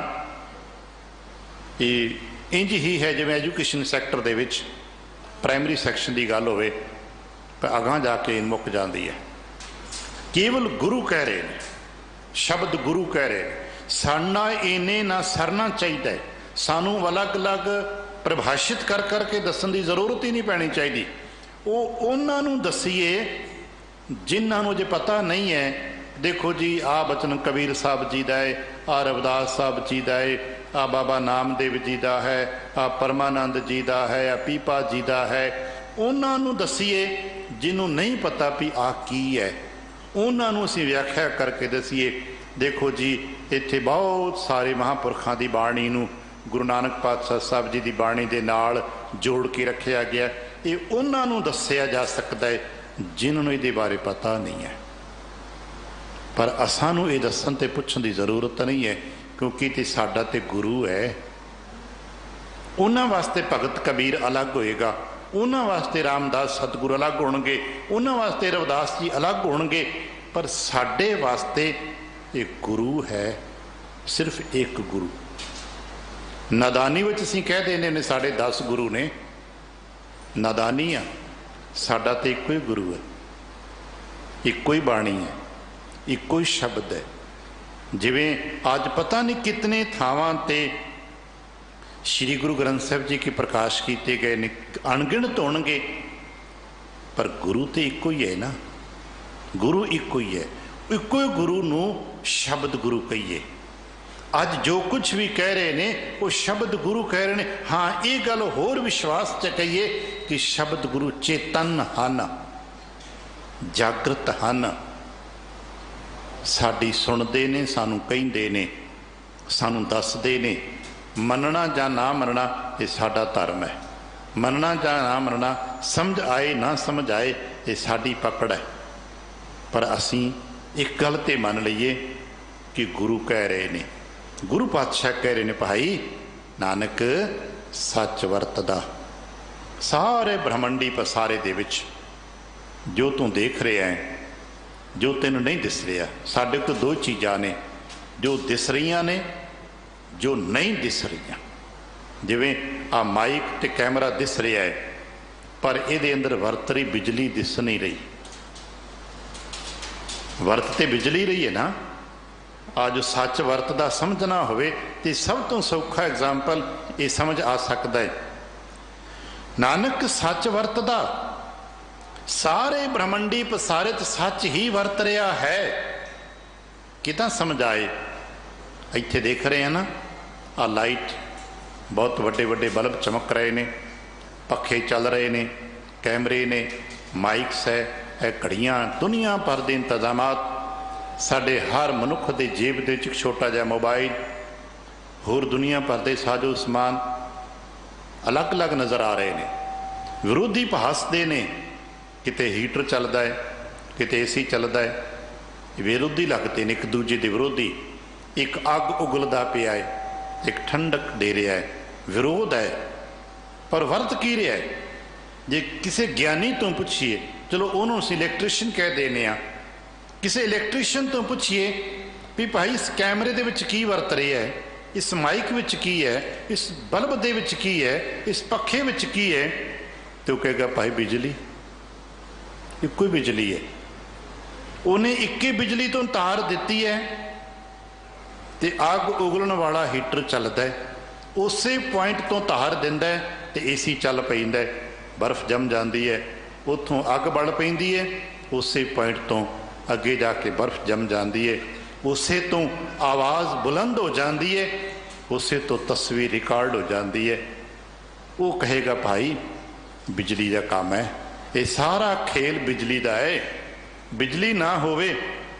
[SPEAKER 2] ये इंज ही है जिवें एजुकेशन सैक्टर दे विच प्राइमरी सैक्शन की गल होवे, पर अगां जाके मुक जाती है। केवल गुरु कह रहे हैं, शब्द गुरु कह रहे हैं। साडा इन्ने ना सरना चाहिए, सानू अलग अलग परिभाषित कर करके दसन की जरूरत ही नहीं पैनी चाहिए। वो उन्होंने दसीए जिन्होंने जे पता नहीं है। देखो जी आ बचन कबीर साहब जी का है, आ रविदास साहब जी का है, आ बाबा नामदेव जी का है, आ परमानंद जी का है, आ पीपा जी का है। उन्होंने दसीए ਜਿਹਨੂੰ ਨਹੀਂ ਪਤਾ ਵੀ ਆਹ ਕੀ ਹੈ ਉਹਨਾਂ ਨੂੰ ਅਸੀਂ ਵਿਆਖਿਆ ਕਰਕੇ ਦਸੀਏ। ਦੇਖੋ ਜੀ ਇੱਥੇ ਬਹੁਤ ਸਾਰੇ ਮਹਾਂਪੁਰਖਾਂ ਦੀ ਬਾਣੀ ਨੂੰ ਗੁਰੂ ਨਾਨਕ ਪਾਤਸ਼ਾਹ ਸਾਹਿਬ ਜੀ ਦੀ ਬਾਣੀ ਦੇ ਨਾਲ ਜੋੜ ਕੇ ਰੱਖਿਆ ਗਿਆ। ਇਹ ਉਹਨਾਂ ਨੂੰ ਦੱਸਿਆ ਜਾ ਸਕਦਾ ਹੈ ਜਿਨ੍ਹਾਂ ਨੂੰ ਇਹਦੇ ਬਾਰੇ ਪਤਾ ਨਹੀਂ ਹੈ। ਪਰ ਅਸਾਂ ਨੂੰ ਇਹ ਦੱਸਣ ਤੇ ਪੁੱਛਣ ਦੀ ਜ਼ਰੂਰਤ ਨਹੀਂ ਹੈ, ਕਿਉਂਕਿ ਤੇ ਸਾਡਾ ਤੇ ਗੁਰੂ ਹੈ। ਉਹਨਾਂ ਵਾਸਤੇ ਭਗਤ ਕਬੀਰ ਅਲੱਗ ਹੋਏਗਾ, ਉਹਨਾਂ ਵਾਸਤੇ ਰਾਮਦਾਸ ਸਤਿਗੁਰੂ ਅਲੱਗ ਹੋਣਗੇ, ਉਹਨਾਂ ਵਾਸਤੇ ਰਵਿਦਾਸ ਜੀ ਅਲੱਗ ਹੋਣਗੇ। ਪਰ ਸਾਡੇ ਵਾਸਤੇ ਇਹ ਗੁਰੂ ਹੈ, ਸਿਰਫ ਇੱਕ ਗੁਰੂ। ਨਾਦਾਨੀ ਵਿੱਚ ਅਸੀਂ ਕਹਿ ਦਿੰਦੇ ਨੇ ਸਾਡੇ 10 ਗੁਰੂ ਨੇ, ਨਾਦਾਨੀ ਆ। ਸਾਡਾ ਤਾਂ ਇੱਕੋ ਹੀ ਗੁਰੂ ਹੈ, ਇੱਕੋ ਹੀ ਬਾਣੀ ਹੈ, ਇੱਕੋ ਹੀ ਸ਼ਬਦ ਹੈ। ਜਿਵੇਂ ਅੱਜ ਪਤਾ ਨਹੀਂ ਕਿਤਨੇ ਥਾਵਾਂ ਤੇ ਸ਼੍ਰੀ ਗੁਰੂ ਗ੍ਰੰਥ ਸਾਹਿਬ ਜੀ ਕੀ ਪ੍ਰਕਾਸ਼ ਕੀਤੇ ਗਏ ਨੇ, ਅਣਗਿਣਤ ਹੋਣਗੇ, ਪਰ ਗੁਰੂ ਤੇ ਇੱਕੋ ਹੀ ਹੈ ਨਾ। ਗੁਰੂ ਇੱਕੋ ਹੀ ਹੈ, ਇੱਕੋ ਹੀ ਗੁਰੂ ਨੂੰ ਸ਼ਬਦ ਗੁਰੂ ਕਹੀਏ। ਅੱਜ ਜੋ ਕੁਝ ਵੀ ਕਹਿ ਰਹੇ ਨੇ ਉਹ ਸ਼ਬਦ ਗੁਰੂ ਕਹਿ ਰਹੇ ਨੇ। ਹਾਂ, ਇਹ ਗੱਲ ਹੋਰ ਵਿਸ਼ਵਾਸ 'ਚ ਕਹੀਏ ਕਿ ਸ਼ਬਦ ਗੁਰੂ ਚੇਤਨ ਹਨ, ਜਾਗਰਤ ਹਨ, ਸਾਡੀ ਸੁਣਦੇ ਨੇ, ਸਾਨੂੰ ਕਹਿੰਦੇ ਨੇ, ਸਾਨੂੰ ਦੱਸਦੇ ਨੇ। ਮੰਨਣਾ ਜਾਂ ਨਾ ਮੰਨਣਾ ਇਹ ਸਾਡਾ ਧਰਮ ਹੈ। ਮੰਨਣਾ ਜਾਂ ਨਾ ਮੰਨਣਾ, ਸਮਝ ਆਏ ਨਾ ਸਮਝ ਆਏ, ਇਹ ਸਾਡੀ ਪਕੜ ਹੈ। ਪਰ ਅਸੀਂ ਇੱਕ ਗੱਲ ਤੇ ਮੰਨ ਲਈਏ ਕਿ ਗੁਰੂ ਕਹਿ ਰਹੇ ਨੇ, ਗੁਰੂ ਪਾਤਸ਼ਾਹ ਕਹਿ ਰਹੇ ਨੇ, ਭਾਈ ਨਾਨਕ ਸੱਚ ਵਰਤਦਾ। ਸਾਰੇ ਬ੍ਰਹਮੰਡੀ ਪਸਾਰੇ ਦੇ ਵਿੱਚ ਜੋ ਤੂੰ ਦੇਖ ਰਿਹਾ ਹੈ, ਜੋ ਤੈਨੂੰ ਨਹੀਂ ਦਿਸ ਰਿਹਾ। ਸਾਡੇ ਕੋਲ 2 ਚੀਜ਼ਾਂ ਨੇ ਜੋ ਦਿਸ ਰਹੀਆਂ ਨੇ, ਜੋ ਨਹੀਂ ਦਿਸ ਰਹੀਆਂ। ਜਿਵੇਂ ਆ ਮਾਈਕ ਤੇ ਕੈਮਰਾ ਦਿਸ ਰਿਹਾ ਹੈ, ਪਰ ਇਹਦੇ ਅੰਦਰ ਵਰਤ ਰਹੀ ਬਿਜਲੀ ਦਿਸ ਨਹੀਂ ਰਹੀ। ਵਰਤ ਤੇ ਬਿਜਲੀ ਰਹੀ ਹੈ ਨਾ। ਆ ਜੋ ਸੱਚ ਵਰਤਦਾ ਸਮਝਣਾ ਹੋਵੇ ਤੇ ਸਭ ਤੋਂ ਸੌਖਾ ਐਗਜ਼ਾਮਪਲ ਇਹ ਸਮਝ ਆ ਸਕਦਾ ਹੈ। ਨਾਨਕ ਸੱਚ ਵਰਤਦਾ, ਸਾਰੇ ਬ੍ਰਹਮੰਡੀ ਪਸਾਰਿਤ ਸੱਚ ਹੀ ਵਰਤ ਰਿਹਾ ਹੈ। ਕਿਦਾਂ ਸਮਝ ਆਏ? ਇੱਥੇ ਦੇਖ ਰਹੇ ਹਨ ਨਾ, ਆ ਲਾਈਟ, ਬਹੁਤ ਵੱਡੇ ਵੱਡੇ ਬਲਬ ਚਮਕ ਰਹੇ ਨੇ, ਪੱਖੇ ਚੱਲ ਰਹੇ ਨੇ, ਕੈਮਰੇ ਨੇ, ਮਾਈਕਸ ਹੈ, ਇਹ ਘੜੀਆਂ, ਦੁਨੀਆ ਭਰ ਦੇ ਇੰਤਜ਼ਾਮਾਤ। ਸਾਡੇ ਹਰ ਮਨੁੱਖ ਦੇ ਜੇਬ ਦੇ ਵਿੱਚ ਇੱਕ ਛੋਟਾ ਜਿਹਾ ਮੋਬਾਈਲ, ਹੋਰ ਦੁਨੀਆ ਭਰ ਦੇ ਸਾਜੋ ਸਮਾਨ ਅਲੱਗ ਅਲੱਗ ਨਜ਼ਰ ਆ ਰਹੇ ਨੇ। ਵਿਰੋਧੀ ਹੱਸਦੇ ਨੇ, ਕਿਤੇ ਹੀਟਰ ਚੱਲਦਾ ਹੈ, ਕਿਤੇ ਏਸੀ ਚੱਲਦਾ ਹੈ। ਵਿਰੋਧੀ ਲੱਗਦੇ ਨੇ, ਇੱਕ ਦੂਜੇ ਦੇ ਵਿਰੋਧੀ। ਇੱਕ ਅੱਗ ਉਗਲਦਾ ਪਿਆ ਹੈ, ਇੱਕ ਠੰਡਕ ਦੇ ਰਿਹਾ ਹੈ, ਵਿਰੋਧ ਹੈ। ਪਰ ਵਰਤ ਕੀ ਰਿਹਾ ਹੈ? ਜੇ ਕਿਸੇ ਗਿਆਨੀ ਤੋਂ ਪੁੱਛੀਏ, ਚਲੋ ਉਹਨੂੰ ਅਸੀਂ ਇਲੈਕਟ੍ਰੀਸ਼ੀਅਨ ਕਹਿ ਦੇਨੇ ਆ, ਕਿਸੇ ਇਲੈਕਟ੍ਰੀਸ਼ੀਅਨ ਤੋਂ ਪੁੱਛੀਏ ਵੀ ਭਾਈ ਇਸ ਕੈਮਰੇ ਦੇ ਵਿੱਚ ਕੀ ਵਰਤ ਰਿਹਾ ਹੈ, ਇਸ ਮਾਈਕ ਵਿੱਚ ਕੀ ਹੈ, ਇਸ ਬਲਬ ਦੇ ਵਿੱਚ ਕੀ ਹੈ, ਇਸ ਪੱਖੇ ਵਿੱਚ ਕੀ ਹੈ, ਤੇ ਉਹ ਕਹੇਗਾ ਭਾਈ ਬਿਜਲੀ, ਇੱਕੋ ਹੀ ਬਿਜਲੀ ਹੈ। ਉਹਨੇ ਇੱਕ ਹੀ ਬਿਜਲੀ ਤੋਂ ਤਾਰ ਦਿੱਤੀ ਹੈ ਤੇ ਅੱਗ ਉਗਲਣ ਵਾਲਾ ਹੀਟਰ ਚੱਲਦਾ ਹੈ, ਉਸੇ ਪੁਆਇੰਟ ਤੋਂ ਤਾਰ ਦਿੰਦਾ ਹੈ ਤੇ ਏਸੀ ਚੱਲ ਪੈਂਦਾ ਹੈ, ਬਰਫ਼ ਜੰਮ ਜਾਂਦੀ ਹੈ, ਉੱਥੋਂ ਅੱਗ ਬਲ ਪੈਂਦੀ ਹੈ, ਉਸੇ ਪੁਆਇੰਟ ਤੋਂ ਅੱਗੇ ਜਾ ਕੇ ਬਰਫ਼ ਜੰਮ ਜਾਂਦੀ ਹੈ, ਉਸੇ ਤੋਂ ਆਵਾਜ਼ ਬੁਲੰਦ ਹੋ ਜਾਂਦੀ ਹੈ, ਉਸੇ ਤੋਂ ਤਸਵੀਰ ਰਿਕਾਰਡ ਹੋ ਜਾਂਦੀ ਹੈ। ਉਹ ਕਹੇਗਾ ਭਾਈ ਬਿਜਲੀ ਦਾ ਕੰਮ ਹੈ, ਇਹ ਸਾਰਾ ਖੇਲ ਬਿਜਲੀ ਦਾ ਹੈ। ਬਿਜਲੀ ਨਾ ਹੋਵੇ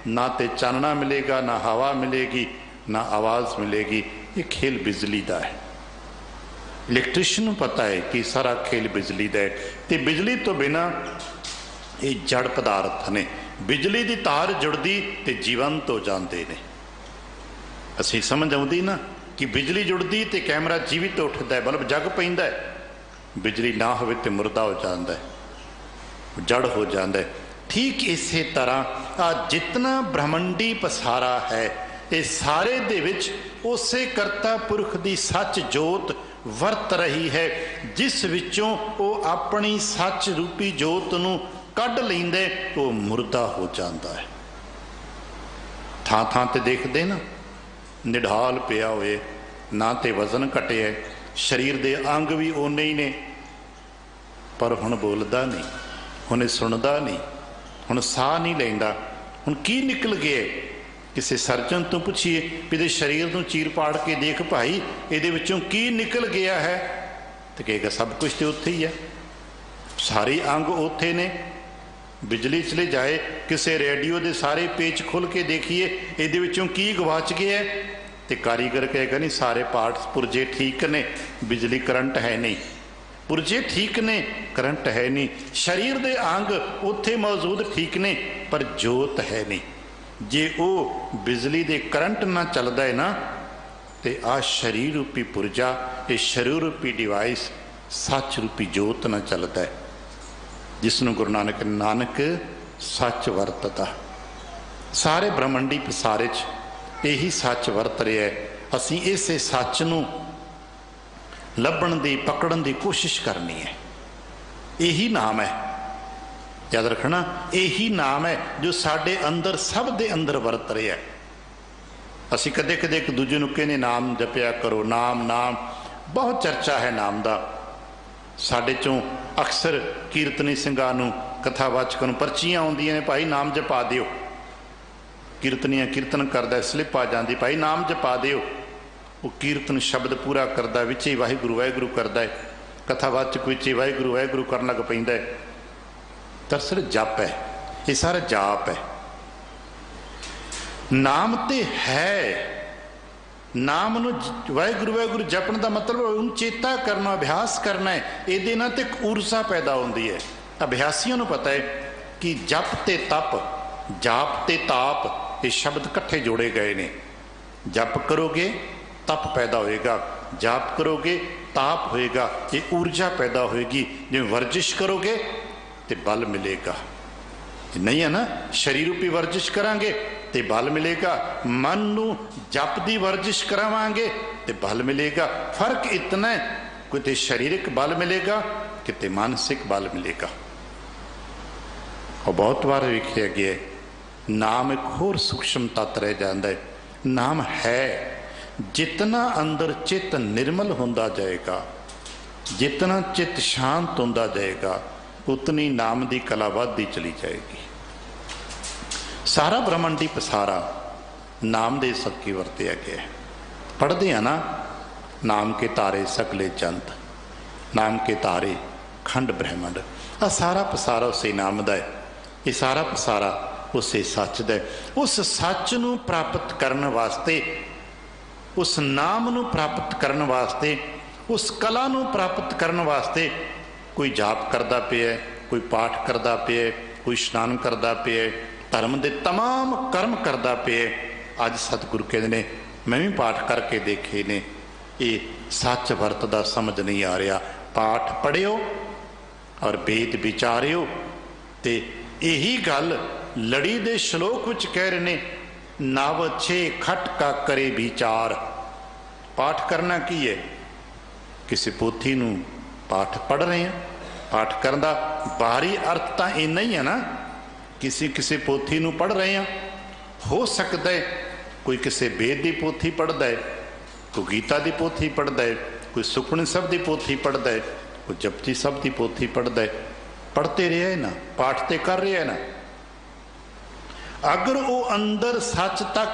[SPEAKER 2] ਨਾ ਤੇ ਚਾਨਣਾ ਮਿਲੇਗਾ, ਨਾ ਹਵਾ ਮਿਲੇਗੀ, ਨਾ ਆਵਾਜ਼ ਮਿਲੇਗੀ। ਇਹ ਖੇਲ ਬਿਜਲੀ ਦਾ ਹੈ। ਇਲੈਕਟ੍ਰੀਸ਼ੀਅਨ ਨੂੰ ਪਤਾ ਹੈ ਕਿ ਸਾਰਾ ਖੇਲ ਬਿਜਲੀ ਦਾ ਹੈ, ਤੇ ਬਿਜਲੀ ਤੋਂ ਬਿਨਾਂ ਇਹ ਜੜ ਪਦਾਰਥ ਨੇ। ਬਿਜਲੀ ਦੀ ਤਾਰ ਜੁੜਦੀ ਤੇ ਜੀਵੰਤ ਹੋ ਜਾਂਦੇ ਨੇ। ਅਸੀਂ ਸਮਝ ਆਉਂਦੀ ਨਾ ਕਿ ਬਿਜਲੀ ਜੁੜਦੀ ਤੇ ਕੈਮਰਾ ਜੀਵਿਤ ਉੱਠਦਾ ਹੈ, ਬਲਬ ਜਗ ਪੈਂਦਾ ਹੈ। ਬਿਜਲੀ ਨਾ ਹੋਵੇ ਤੇ ਮੁਰਦਾ ਹੋ ਜਾਂਦਾ ਹੈ, ਜੜ ਹੋ ਜਾਂਦਾ ਹੈ। ਠੀਕ ਇਸੇ ਤਰ੍ਹਾਂ ਆ ਜਿਤਨਾ ਬ੍ਰਹਮੰਡੀ ਪਸਾਰਾ ਹੈ, ਇਹ ਸਾਰੇ ਦੇ ਵਿੱਚ ਉਸੇ ਕਰਤਾ ਪੁਰਖ ਦੀ ਸੱਚ ਜੋਤ ਵਰਤ ਰਹੀ ਹੈ, ਜਿਸ ਵਿੱਚੋਂ ਉਹ ਆਪਣੀ ਸੱਚ ਰੂਪੀ ਜੋਤ ਨੂੰ ਕੱਢ ਲੈਂਦੇ, ਉਹ ਮੁਰਦਾ ਹੋ ਜਾਂਦਾ ਹੈ। ਥਾਂ ਥਾਂ ਤੇ ਦੇਖਦੇ ਨਾ, ਨਿਢਾਲ ਪਿਆ ਹੋਏ, ਨਾ ਤੇ ਵਜ਼ਨ ਘਟਿਆ, ਸਰੀਰ ਦੇ ਅੰਗ ਵੀ ਓਨੇ ਹੀ ਨੇ, ਪਰ ਹੁਣ ਬੋਲਦਾ ਨਹੀਂ, ਹੁਣ ਇਹ ਸੁਣਦਾ ਨਹੀਂ, ਹੁਣ ਸਾਹ ਨਹੀਂ ਲੈਂਦਾ। ਹੁਣ ਕੀ ਨਿਕਲ ਗਿਆ? ਕਿਸੇ ਸਰਜਨ ਤੋਂ ਪੁੱਛੀਏ ਵੀ ਇਹਦੇ ਸਰੀਰ ਨੂੰ ਚੀਰ ਪਾੜ ਕੇ ਦੇਖ ਭਾਈ, ਇਹਦੇ ਵਿੱਚੋਂ ਕੀ ਨਿਕਲ ਗਿਆ ਹੈ, ਤੇ ਕਹੇਗਾ ਸਭ ਕੁਝ ਤੇ ਉੱਥੇ ਹੀ ਹੈ, ਸਾਰੇ ਅੰਗ ਉੱਥੇ ਨੇ, बिजली चले जाए, किसी रेडियो के सारे पेच खुल के देखिए ये विचों की गवाच गया है, तो कारीगर कहेगा नहीं सारे पार्ट्स पुरजे ठीक ने, बिजली करंट है नहीं, पुरजे ठीक ने करंट है नहीं, शरीर के अंग उत्थे मौजूद ठीक ने पर जोत है नहीं। जे वो बिजली दे करंट ना चलता है ना, तो आ शरीर रूपी पुरजा, ये शरीर रूपी डिवाइस सच रूपी जोत ना चलता है, जिसनों गुरु नानक नानक सच वरतता। सारे ब्रह्मंडी पसारे च यही सच वरत रहा है। असी इसे सच नूं लभण दी पकड़न की कोशिश करनी है। यही नाम है, याद रखना, यही नाम है जो साडे अंदर सब दे अंदर वरत रहा है। असी कदे कदे एक दूजे नूं कहने नाम जपिया करो, नाम नाम बहुत चर्चा है नाम दा। साडे चों अक्सर कीर्तनी ਸਿੰਘਾਂ ਨੂੰ कथावाचकों ਨੂੰ पर्चियां आउंदियां ने, भाई नाम जपा दिओ। कीर्तनियां कीर्तन करदा स्लिप आ जाती, भाई नाम जपा दिओ। वो कीर्तन शब्द पूरा करदा विच ही वाहिगुरू वाहिगुरू करदा है, कथावाचक विच ही वाहिगुरू वाहिगुरू करन लग पैंदा है। दरअसल जप है, ये सारा जाप है। नाम ते है, नाम नूं वाहिगुरू वाहिगुरू जपण का मतलब उन्हें चेता करना, अभ्यास करना है। ये ना तो एक ऊर्जा पैदा होती है। अभ्यासियों को पता है कि जप ते तप, जाप ते ताप, ये शब्द इकट्ठे जोड़े गए ने। जप करोगे तप पैदा होएगा, जाप करोगे ताप होएगा, ये ऊर्जा पैदा होएगी। जिवें वर्जिश करोगे तो बल मिलेगा, नहीं है ना, शरीर रूपी वर्जिश करांगे तो बल मिलेगा। मन नूं जप दी वर्जिश करावांगे तो बल मिलेगा। फर्क इतना है, किते शारीरिक बल मिलेगा, किते मानसिक बल मिलेगा। और बहुत बार वेखिया गया नाम एक होर सूक्ष्म तत्त रह जाता है। नाम है, जितना अंदर चित्त निर्मल होंदा जाएगा, जितना चित्त शांत होंदा जाएगा, उतनी नाम की कला बढ़ती चली जाएगी। सारा ब्रह्मंडी पसारा नाम दे सकी वरतिया गया है। पढ़ते हैं ना, नाम के तारे सकले चंद, नाम के तारे खंड ब्रह्मंड। आ सारा पसारा उसे नाम दा है, ये सारा पसारा उसे सच दा है। उस सच नूं प्राप्त करने वास्ते, उस नाम नूं प्राप्त करने वास्ते, उस कला नूं प्राप्त करने वास्ते कोई जाप करता पिया, कोई पाठ करता पिया, कोई स्नान करता पिया, धर्म के तमाम कर्म करता पिया। अज सतगुरु कहते ने मैं भी पाठ करके देखे ने, ये सच वरतदा समझ नहीं आ रहा। पाठ पढ़ियो और वेद विचारियो, तो यही गल लड़ी दे श्लोक विच कह रहे ने, नव छे खट का करे विचार। पाठ करना की है, किसी पोथी नूं पाठ पढ़ रहे हैं, पाठ करन दा बाहरी अर्थ तो इन्ना ही है ना, किसी किसी पोथी नूं पढ़ रहे हैं। हो सकता है कोई किसी वेद की पोथी पढ़ता है, कोई गीता की पोथी पढ़ता है, कोई सुखमनी साहिब की पोथी पढ़ता है, कोई जपजी साहिब की पोथी पढ़ता है। पढ़ते रहे है ना, पाठ तो कर रहे है ना। अगर वो अंदर सच तक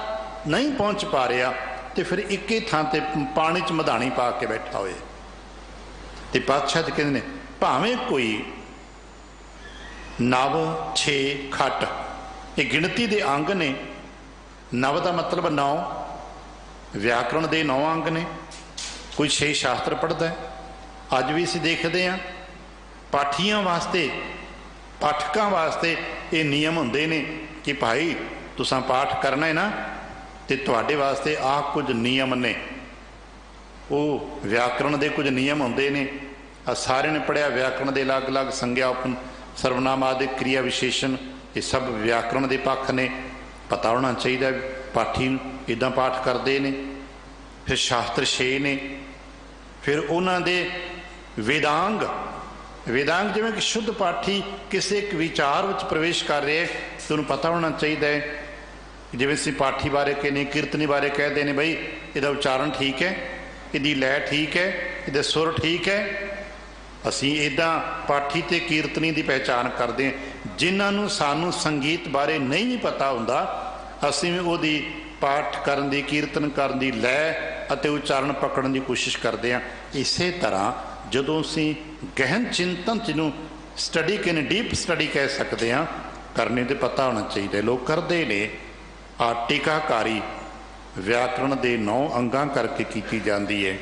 [SPEAKER 2] नहीं पहुँच पा रहा तो फिर एक ही थां ते पानी च मधानी पा के बैठा होए। तो पातशाह जी कहते हैं भावें कोई नव छे खट, ये गिणती दे अंग ने। नव का मतलब 9, व्याकरण के 9 अंग ने। कोई 6 शास्त्र पढ़ता है। अज भी असीं देखते हैं पाठियां वास्ते, पाठकों वास्ते ये नियम होंदे ने कि भाई तुसां पाठ करना है ना, तो तुहाडे वास्ते आ कुछ नियम ने। वो व्याकरण के कुछ नियम होंदे ने। सारे ने पढ़िया व्याकरण के अलग अलग संज्ञा सर्वनाम आदि क्रिया विशेषण, ये सब व्याकरण के पक्ष ने। पता होना चाहिए पाठी इदा पाठ करते हैं। फिर शास्त्र 6 ने। फिर उन्होंने वेदांग, वेदांग जिवें कि शुद्ध पाठी किसी एक विचार विच प्रवेश कर रहे हैं तो उन्हें पता होना चाहिए। जिवें असीं पाठी बारे कहने, कीर्तनी बारे कहते हैं भाई इसका उच्चारण ठीक है, इसकी लय ठीक है, इसका सुर ठीक है। असीं इदा पाठी ते कीर्तनी की पहचान करते हैं। जिन्होंने सानू संगीत बारे नहीं भी पता हुंदा, असीं भी उहदी पाठ करन दी, कीर्तन करन दी लय अते उच्चारण पकड़न की कोशिश करते हैं। इसे तरह जदों असीं गहन चिंतन जिन्हों स्टडी किन डीप स्टडी कह सकते हैं, करने तो पता होना चाहिए। लोग करते ने टीकाकारी व्याकरण के 9 अंगां करके की जाती है,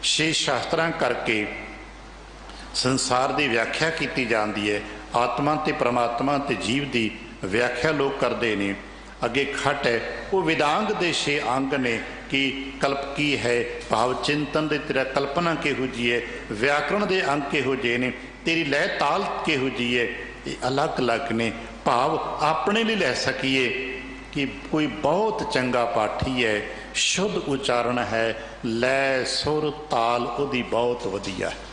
[SPEAKER 2] 6 शास्त्रां करके संसार की व्याख्या की जाती है। आत्मा ते परमात्मा ते जीव की व्याख्या लोग करते हैं। अगे खट है वो विदांग के 6 अंग ने कि कल्प की है, भाव चिंतन दे तेरा कल्पना किहो जी है, व्याकरण के अंग किहो जे ने, तेरी लय ताल किहो जी है, ये अलग अलग ने। भाव अपने लिए लै सकीए कि कोई बहुत चंगा पाठी है, शुद्ध उच्चारण है, लय सुर ताल उहदी बहुत वधिया है।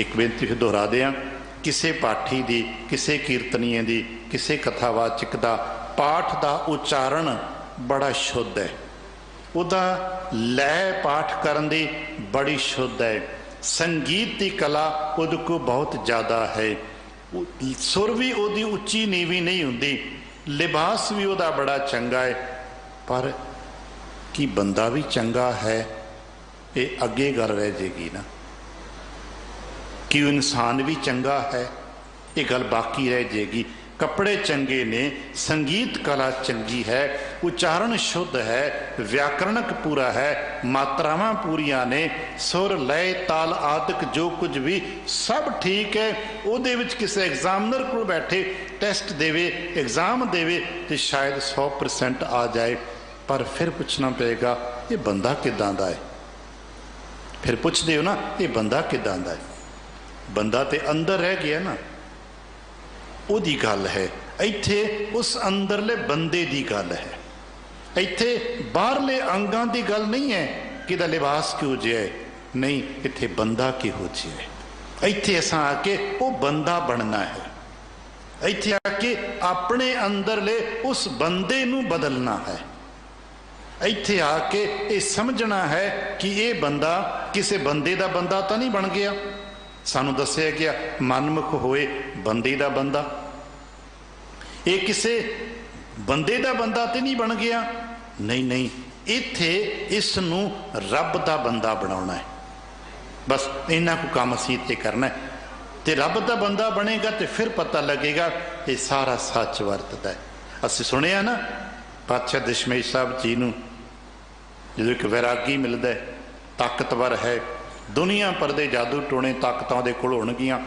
[SPEAKER 2] एक बेनती फिर दोहरा दें, किसी पाठी की, किसी कीर्तनीय की, किसी कथावाचक का पाठ का उच्चारण बड़ा शुद्ध है, उदा लय पाठ करन दी बड़ी शुद्ध है, संगीत की कला उद को बहुत ज़्यादा है, सुर भी उदी उच्ची नीवी नहीं होंदी, लिबास भी उदा बड़ा चंगा है। पर कि बंदा भी चंगा है, ये अगे गल रह जाएगी ना, कि इंसान भी चंगा है, ये गल बाकी रह जाएगी। कपड़े चंगे ने, संगीत कला चंगी है, उच्चारण शुद्ध है, व्याकरणक पूरा है, मात्रावां पूरियां ने, सुर लय ताल आदि जो कुछ भी सब ठीक है। उहदे विच किसी एग्जामिनर को बैठे टेस्ट देवे, एग्जाम देवे तो शायद 100% आ जाए, पर फिर पूछना पएगा ये बंदा किदां दा है। फिर पूछते हो ना ये बंदा किदां दा है। बंदा तो अंदर रह गया ना, उहदी गल है। इत्थे उस अंदरले बंदे की गल है, इत्थे बाहरले अंगां की गल नहीं है कि दा लिबास किहो जिहा है, नहीं, इत्थे बंदा किहो जिहा है। इत्थे असां आके वो बंदा बनना है, इत्थे आके अपने अंदरले उस बंदे नूं बदलना है। इत्थे आके ये समझना है कि ये बंदा किसी बंदे का बंदा तो नहीं बन गया। सानू दस्सिया गया मनमुख होए बंदे का बंदा, ये किसी बंदे का बंदा तो नहीं बन गया, नहीं नहीं, इत्थे इसनू रब का बंदा बनाना है। बस इन्ना को काम असीं इत्थे करना है, तो रब का बंदा बनेगा तो फिर पता लगेगा ये सारा सच वरतदा है। असीं सुनिया ना पातशाह दशमेश साहब जी नूं जो एक वैरागी मिलता है, ताकतवर है, दुनिया पर दे जादू टोने ताकतां दे कोल होणगियां,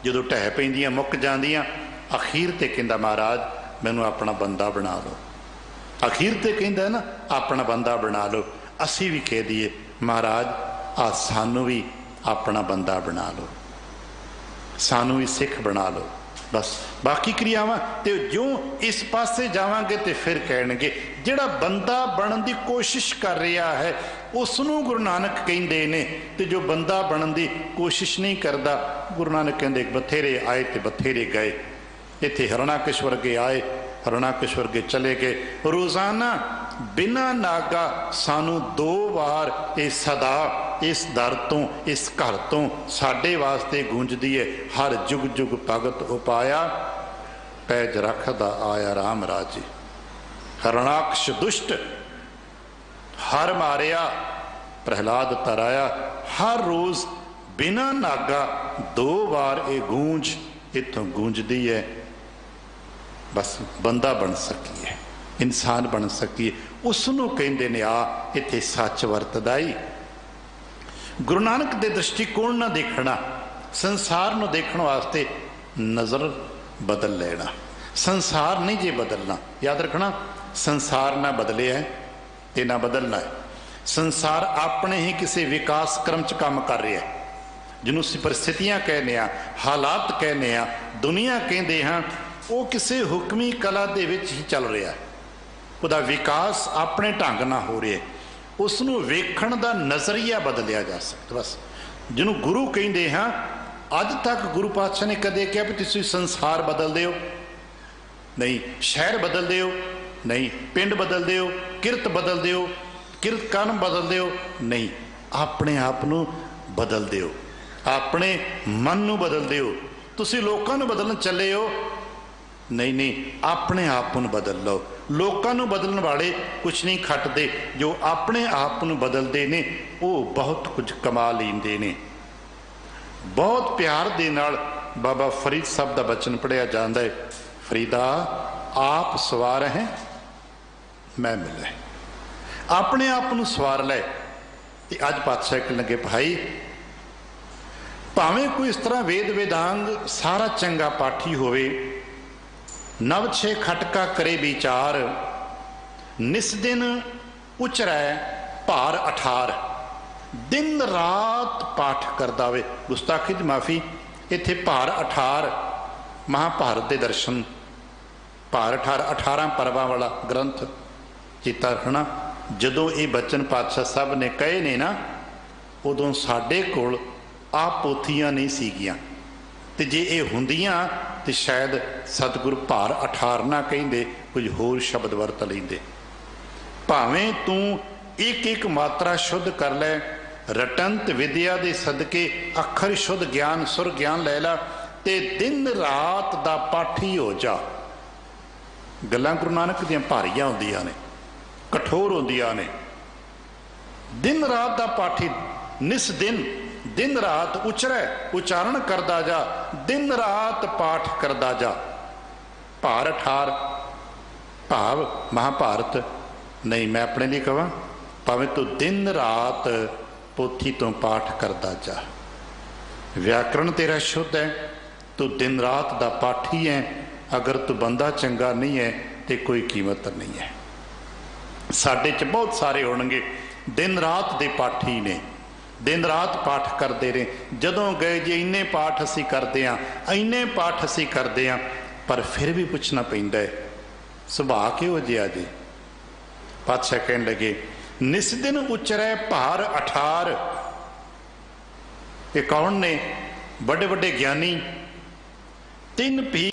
[SPEAKER 2] जदों ढह पैंदियां मुक जांदियां, अखीर ते कहंदा महाराज मैनूं अपना बंदा बना लो। अखीर ते कहंदा ना अपना बंदा बना लो। असीं भी कह दईए महाराज आ सानू भी अपना बंदा बना लो, सानू भी सिख बना लो। बस बाकी क्रियावां ते जो इस पासे जावांगे तो फिर कहणगे जिहड़ा बंदा बनन की कोशिश कर रहा है उसनूं गुरु नानक कहंदे ने, ते जो बंदा बनन की कोशिश नहीं करता गुरु नानक कहंदे बथेरे आए तो बथेरे गए। इत्थे हरणाकश वर्गे आए, हरणाकश वर्गे चले गए। रोज़ाना बिना नागा सानू 2 बार ये सदा इस दर तो इस घर तो साडे वास्ते गूंजदी है, हर जुग जुग भगत उपाया पैज रखदा आया राम राजे। हरणाक्ष दुष्ट हर मारिया प्रहलाद तराया, हर रोज बिना नागा 2 बार ये गूंज इतों गूंजदी है। बस बंदा बन सकीए, इंसान बन सकीए, उसनों कहंदे ने आ इत्थे सच वरतदा ही। गुरु नानक दे दृष्टिकोण ना देखना, संसार नूं देखण वास्ते नज़र बदल लेना। संसार नहीं जे बदलना, याद रखना संसार ना बदले है ते ना बदलना है। संसार अपने ही किसी विकास क्रम च काम कर रहा है, जिन्हों असीं परिस्थितियां कहने आ, हालात कहने आ, दुनिया कहते हाँ, वो किसी हुक्मी कला दे विच ही चल रहा है। उसका विकास अपने ढंग ना हो रहा है, उसनों वेखण दा नज़रिया बदलिया जा सकता। बस जिन्हों गुरु कहते हाँ, अज तक गुरु पातशाह ने कदे कहा भी तुसीं संसार बदल दे हो नहीं, शहर बदल दे हो नहीं, पिंड बदल दे हो, किरत बदल दे हो, किरत कर्म बदल दे हो नहीं, अपने आप नूं बदल दे हो, अपने मन नूं बदल दे हो। तुसीं लोकां नूं बदलण चले हो नहीं नहीं, अपने आप नूं बदल लो। लोकां नूं बदलण वाले कुछ नहीं खटदे, जो अपने आप नूं बदलदे ने वो बहुत कुछ कमा लैंदे ने। बहुत प्यार दे नाल बाबा फरीद साहब का बचन पढ़िया जाता है, फरीदा आप सवार है मैं मिले, अपने आप नूं सवार लै। ते अज पातशाह कह लगे भाई भावें कोई इस तरह वेद वेदांग सारा चंगा पाठी होवे, नव छे खटका करे विचार, निस दिन उचरै भार अठार, दिन रात पाठ करदा वे। गुस्ताखी दी माफ़ी, इत्थे भार अठार महाभारत के दर्शन, भार 18 पर्वां वाला ग्रंथ चेता रखना। जदों ये बचन पातशाह साहब ने कहे ने ना, उदों साडे कोल आ पोथियां नहीं सीगियां, ते जे ये हुंदियां ते शायद सतगुरु भार 18 ना कहिंदे, कुछ होर शब्द वरत लैंदे। भावें तू एक एक मात्रा शुद्ध कर लै, रटंत विद्या दे सदके अखर शुद्ध ज्ञान सुर ज्ञान लै ला, ते दिन रात दा पाठी हो जा। गल्लां गुरु नानक दियां भारियां हुंदियां ने, कठोर हुंदियां ने। दिन रात दा पाठी, निस दिन दिन रात उचरै उचारण करदा जा, दिन रात पाठ करदा जा। भार 18 भाव महाभारत नहीं, मैं अपने लिए कहां भावें तू दिन रात पोथी तो पाठ करदा जा। व्याकरण तेरा शुद्ध है, तू दिन रात दा पाठी है। अगर तू बंदा चंगा नहीं है तो कोई कीमत नहीं है। साडे च बहुत सारे होणगे दिन रात दे पाठी ने, दिन रात पाठ करते रहे। जदों गए जी इन्ने पाठ असी करते हैं, इन्ने पाठ असी करते हैं, पर फिर भी पूछना पैंदा है सुभाव किहो जिहा जी। पातशाह कहन लगे निस दिन उचरै भार 18। ये कौन ने? बड़े बड़े ज्ञानी। तिन भी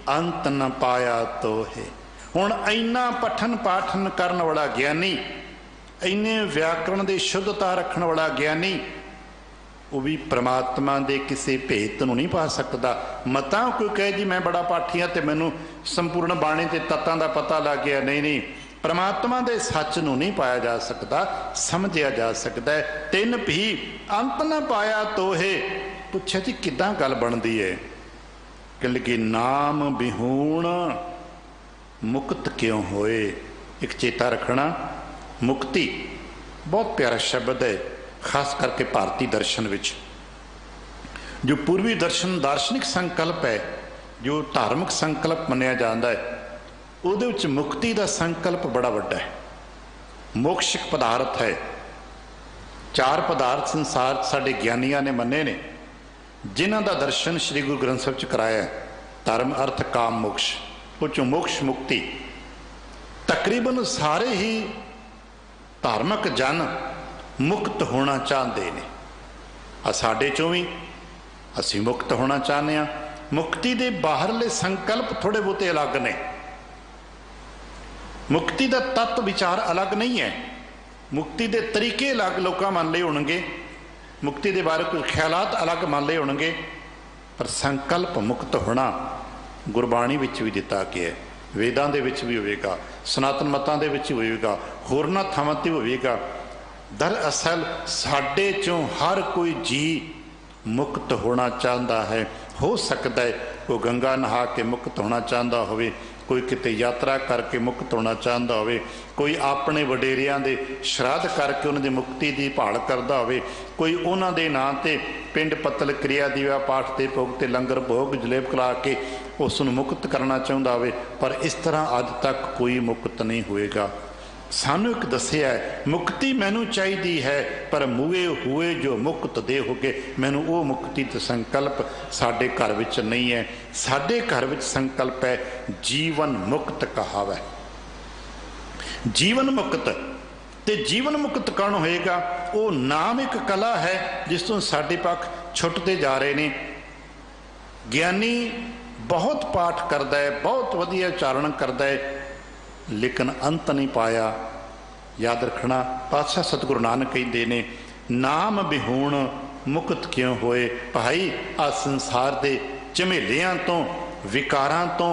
[SPEAKER 2] अंत न पाया तो है। हुण इन्ना पठन पाठन करन वाला ज्ञानी, इन्ने व्याकरण की शुद्धता रखने वाला ज्ञानी, वो भी परमात्मा के किसी भेत नूं नहीं पा सकता। मतां कोई कहे जी मैं बड़ा पाठी हाँ तो मैनू संपूर्ण बाणी के तत्तां का पता लग गया, नहीं नहीं, परमात्मा के सच नूं नहीं पाया जा सकता, समझिया जा सकता है। तिन भी अंत न पाया तो है। पुछया जी किदां गल बनती है? कह कि नाम बिहूण मुक्त क्यों होए। एक चेता रखना, मुक्ति बहुत प्यारा शब्द है, खास करके भारतीय दर्शन विच। जो पूर्वी दर्शन दार्शनिक संकल्प है, जो धार्मिक संकल्प मनिया जाता है, उहदे विच मुक्ति का संकल्प बड़ा वड्डा है। मोक्ष एक पदार्थ है। 4 पदार्थ संसार साडे ज्ञानियां ने मन्ने ने, जिन्हां दा दर्शन श्री गुरु ग्रंथ साहिब च कराया है। धर्म अर्थ काम मोक्ष, उस मोक्ष मुक्ति। तकरीबन सारे ही धार्मिक जन मुक्त होना चाहते हैं। साडे चों भी असी मुक्त होना चाहते हैं। मुक्ति के बाहरले संकल्प थोड़े बहुते अलग ने। मुक्ति का तत्व विचार अलग नहीं है। मुक्ति के तरीके अलग लोग मान ले होंगे, मुक्ति के बारे कुछ ख्यालात अलग मान ले होंगे, पर संकल्प मुक्त होना गुरबाणी विच भी दिता गया है। वेदां दे विच भी होवेगा, सनातन मतां दे विच होवेगा, होरना थावां ते होवेगा। दरअसल साडे चों हर कोई जी मुक्त होना चाहता है। हो सकता है कोई गंगा नहा के मुक्त होना चाहता होवे, कोई किते यात्रा करके मुक्त होना चाहता होवे, कोई अपने वडेरियां दे श्राद्ध करके उन्हां दी मुक्ति की भाल करता होवे, कोई उन्हां दे नां ते पिंड पत्तल क्रिया दीवा पाठ ते भोग ते लंगर भोग जलेब खिला के उसनूं मुक्त करना चाहता होवे। पर इस तरह अज तक कोई मुक्त नहीं होएगा। सानू एक दसिया है मुक्ति मैनू चाहिदी है, पर मुए हुए जो मुक्त दे होगे, मैनू वो मुक्ति ते संकल्प साडे घर विच नहीं है। साडे घर विच संकल्प है जीवन मुक्त कहावै। जीवन मुक्त ते जीवन मुक्त कौन होएगा? वो नाम एक कला है जिस तो साडे पक्ष छुटते जा रहे ने। ज्ञानी बहुत पाठ करता है, बहुत वधिया उच्चारण करता है, लेकिन अंत नहीं पाया। याद रखना, पातशाह सतगुरु नानक कहते ने नाम बिहूण मुक्त क्यों होए। भाई आ संसार के झमेलियां तो विकारां तो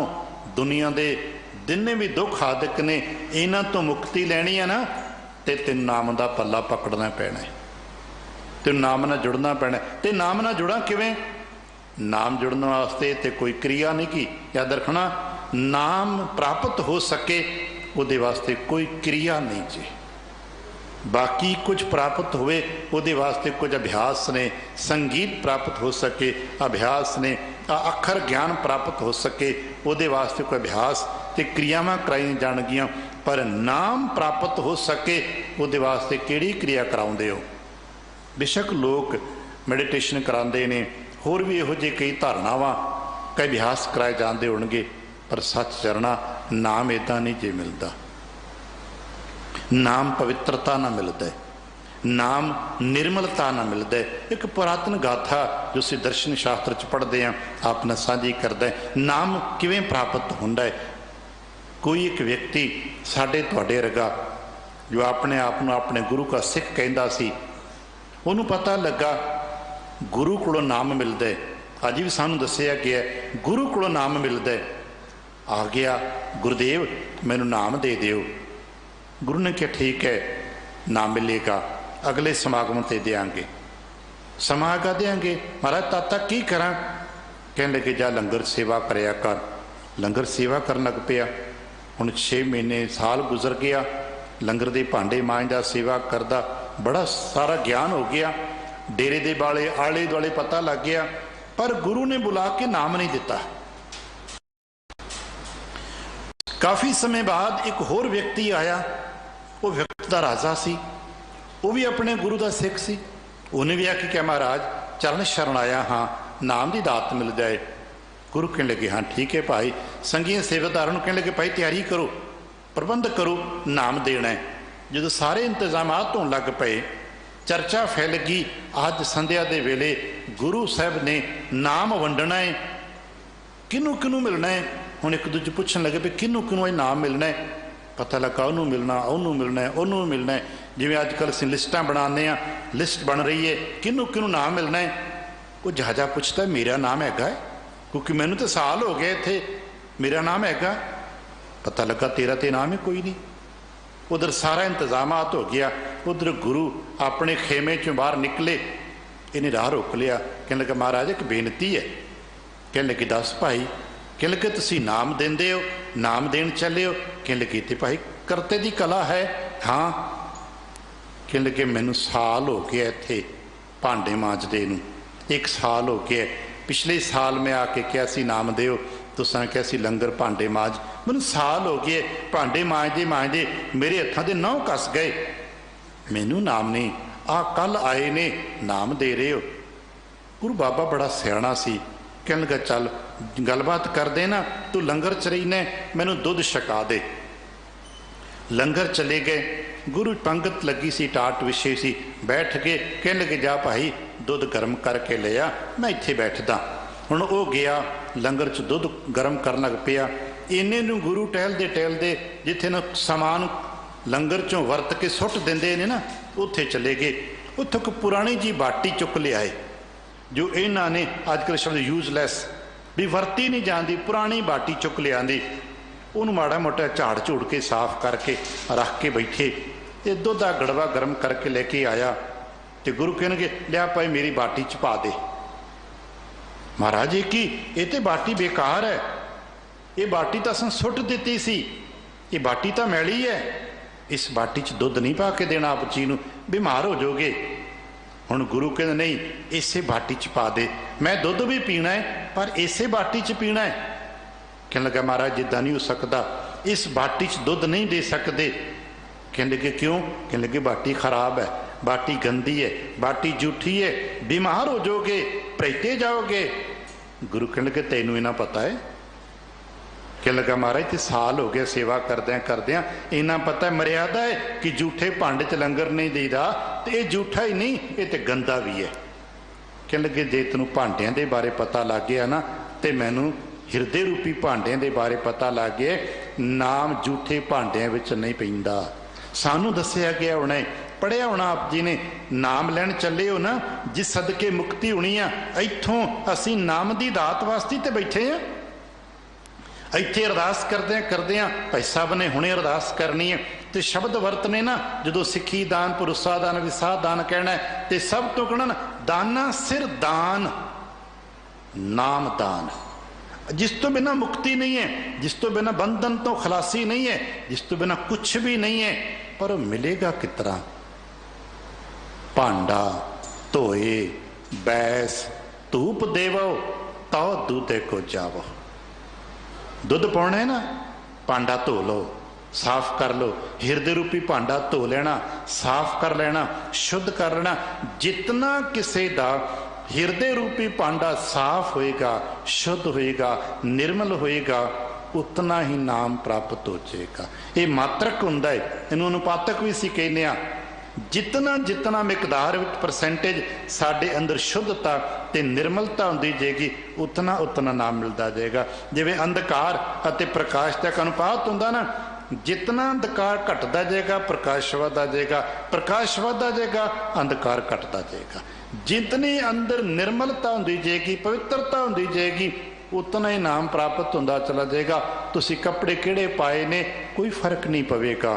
[SPEAKER 2] दुनिया के जिन्ने भी दुख आदक ने, इन्हां तो मुक्ति लैनी है ना, ते तेन नाम का पल्ला पकड़ना पैना है। ਤੇ ਨਾਮ ਨਾਲ ਜੁੜਨਾ ਪੈਣਾ। ਤੇ ਨਾਮ ਨਾਲ ਜੁੜਾਂ ਕਿਵੇਂ? ਨਾਮ ਜੁੜਨ ਵਾਸਤੇ ਤੇ ਕੋਈ क्रिया नहीं की। याद रखना, नाम प्राप्त हो सके ਉਹਦੇ ਵਾਸਤੇ कोई क्रिया नहीं जी। बाकी कुछ प्राप्त होवे ਉਹਦੇ वास्ते कुछ अभ्यास ने। संगीत प्राप्त हो सके अभ्यास ने। अखर ज्ञान प्राप्त हो सके ਉਹਦੇ वास्ते कोई अभ्यास ते क्रियावां कराई जाणगियां। पर नाम प्राप्त हो सके ਉਹਦੇ वास्ते किहड़ी क्रिया कराउंदे हो? बेशक लोग मैडिटेशन करांदे ने, होर भी इहो ਜਿਹੇ कई धारनावां कई अभ्यास कराए जाते होणगे, पर सच चरना नाम इदां नहीं जे मिलता। नाम पवित्रता ना मिलता है, नाम निर्मलता ना मिलता है। एक पुरातन गाथा जो असीं दर्शन शास्त्र च पढ़ते हैं आप नाल साझी करदा है। नाम किवें प्राप्त हुंदा है? कोई एक व्यक्ति साडे तुहाडे वर्गा जो अपने आप नूं अपने गुरु का सिख कहंदा सी, उहनूं पता लगा गुरु कोलों नाम मिलता है। अज भी सानूं दस्सिया गया है गुरु कोलों नाम मिलता है। आ गया, गुरुदेव मैनूं नाम दे दिओ। गुरु ने कहा ठीक है, नाम मिलेगा, अगले समागम ते देंगे। समागा देंगे। महाराज तद तक की करा? कहने लगे जा लंगर सेवा करया कर। लंगर सेवा करन लग पिया। हुण 6 महीने साल गुजर गया, लंगर दे भांडे मांजदा सेवा करदा, बड़ा सारा ज्ञान हो गया। डेरे दे वाले आले दुआले पता लग गया, पर गुरु ने बुला के नाम नहीं दिता। काफी समय बाद एक होर व्यक्ति आया। वो व्यक्ति का राजा सी, वो भी अपने गुरु का सिख सी। उन्हें भी आके क्या महाराज चरण शरण आया हाँ, नाम की दात मिल जाए। गुरु कहने लगे हाँ ठीक है भाई। संगीत सेवादारों कहने लगे भाई तैयारी करो, प्रबंध करो, नाम देना है। जो सारे इंतजामात होने लग पे, चर्चा फैल गई। अज संध्या दे वेले गुरु साहब ने नाम वंडना है, किनू किनू मिलना है। हुण एक दूजे पुछण लगे भी किनू किनू ये नाम मिलना है। पता लगा उन्होंने मिलना, उन्होंने मिलना है, उन्होंने मिलना है। जिवें अजकल असीं लिस्टां बनाने आ, लिस्ट बन रही है किनू किनू नाम मिलना है। वो जहाजा पुछता मेरा नाम हैगा, क्योंकि मैनू तो साल हो गए इत्थे, मेरा नाम हैगा। पता लगा तेरा तो नाम ही कोई नहीं। उधर सारा इंतजामात हो गया। उधर गुरु अपने खेमे चों बाहर निकले, इन्हें राह रोक लिया। कहने लगा महाराज एक बेनती है। कहने लगे दस भाई। कहने लगे तुसीं नाम देंदे हो, नाम देन चले हो? कहने लगे ते भाई करते दी कला है। हाँ। कहने लगे मैनू साल हो गया इत्थे भांडे मांजदे नूं, 1 साल हो गया। पिछले साल मैं आके क्या सी नाम देओ, तुसां क्या सी लंगर भांडे मांज। मैनू साल हो गए भांडे मांजदे मांजदे मेरे हत्थां दे नौं कस गए, मैनू नाम नहीं। आ कल आए ने नाम दे रहे हो। गुरु बाबा बड़ा सियाणा सी। कहने लगा चल गलबात कर देना, तू लंगर च रहीने, मैनू दुध छका दे। लंगर चले गए। गुरु पंगत लगी सी, टाट विछे सी, बैठ के कहने लगे जा भाई दुध गर्म करके ले आ, मैं इत्थे बैठदा। हुण वो गया लंगर च दुध गर्म करन लग पिया। इन्ने नूं गुरु टहलदे जिथे ना समान लंगर चों वरत के सुट देंदे ने ना, उत्थे चले गए। उत्थों एक पुरानी जी बाटी चुक लियाए जो इन्हां ने अजकल शब्द यूजलैस भी वरती नहीं जाती, पुरानी बाटी चुक लियांदी। उन्होंने माड़ा मोटा झाड़ झूड़ के साफ करके रख के बैठे। ये दुध का गड़वा गर्म करके लेके आया तो गुरु कहणगे लिया भाई मेरी बाटी च पा दे। महाराज ये की, ये तो बाटी बेकार है, ये बाटी तो असां सुट दी सी, ये बाटी तो मैली है, इस बाटी च दुध नहीं पा के देना आप जी नूं, बीमार हो जाओगे। हुण गुरु कहते नहीं इसे बाटी च पा दे, मैं दुध भी पीना है पर इसे बाटी च पीना है। कहने लगा महाराज जिद्दां नहीं हो सकता, इस बाटी च दुध नहीं दे सकते। कहने लगे क्यों? कहने लगे बाटी खराब है, बाटी गंदी है, बाटी जूठी है, बीमार हो जाओगे, प्रेते जाओगे। गुरु कहने लगे तेनू इना पता है? कहने लगा महाराज ते साल हो गया सेवा करद्या इना पता है, मर्यादा है कि जूठे भांडे च लंगर नहीं देदा, तो ये जूठा ही नहीं ये तो गंदा भी है। कहने लगे जे तेनू भांडियां दे बारे पता लग गया ना, तो मैनू हिरदे रूपी भांडियां दे बारे पता लग गया, नाम जूठे भांडियां विच नहीं पैंदा। सानू दस्सिया गया होना, पढ़िया होना आप जी ने, नाम लैन चले हो ना, जिस सदके मुक्ति होनी आ, इत्थों असीं नाम दी दात वास्ते ते बैठे हैं। ਇੱਥੇ ਅਰਦਾਸ ਕਰਦਿਆਂ ਭਾਈ ਸਾਹਿਬ ਨੇ ਹੁਣੇ ਅਰਦਾਸ ਕਰਨੀ ਹੈ ਤੇ ਸ਼ਬਦ ਵਰਤਨੇ ਨਾ, ਜਦੋਂ ਸਿੱਖੀ ਦਾਨ, ਭਰੋਸਾ ਦਾਨ, ਵਿਸਾਹ ਦਾਨ ਕਹਿਣਾ ਤੇ ਸਭ ਤੋਂ ਕਹਿਣਾ ਦਾਨਾ ਸਿਰ ਦਾਨ, ਨਾਮ ਦਾਨ, जिस तो बिना मुक्ति नहीं है, जिस तो बिना बंधन तो खलासी नहीं है, जिस तो बिना कुछ भी नहीं है। पर मिलेगा कितना? भांडा धोए बैस धूप देवो तो दूधे को जावो। दुध पाना है ना, भांडा धो लो, साफ कर लो, हिरदे रूपी भांडा धो लेना, साफ कर लेना, शुद्ध कर लेना। जितना किसी का हिरदे रूपी भांडा साफ होएगा, शुद्ध होएगा, निर्मल होएगा, उतना ही नाम प्राप्त हो जाएगा। ये मात्रक हुंदा है, इन्हूं अनुपातक भी असीं कहने आ। जितना जितना मिकदार परसेंटेज साडे अंदर शुद्धता ते निर्मलता हुंदी जाएगी, उतना उतना नाम मिलता जाएगा। जिवें अंधकार अते प्रकाश का अनुपात हुंदा ना, जितना अंधकार घटता जाएगा प्रकाश वधदा जाएगा, प्रकाश वधदा जाएगा अंधकार घटता जाएगा। जितनी अंदर निर्मलता होंदी जाएगी, पवित्रता होंदी जाएगी, उतना ही नाम प्राप्त होंदा चला जाएगा। तुसी कपड़े किहड़े पाए ने कोई फर्क नहीं पवेगा,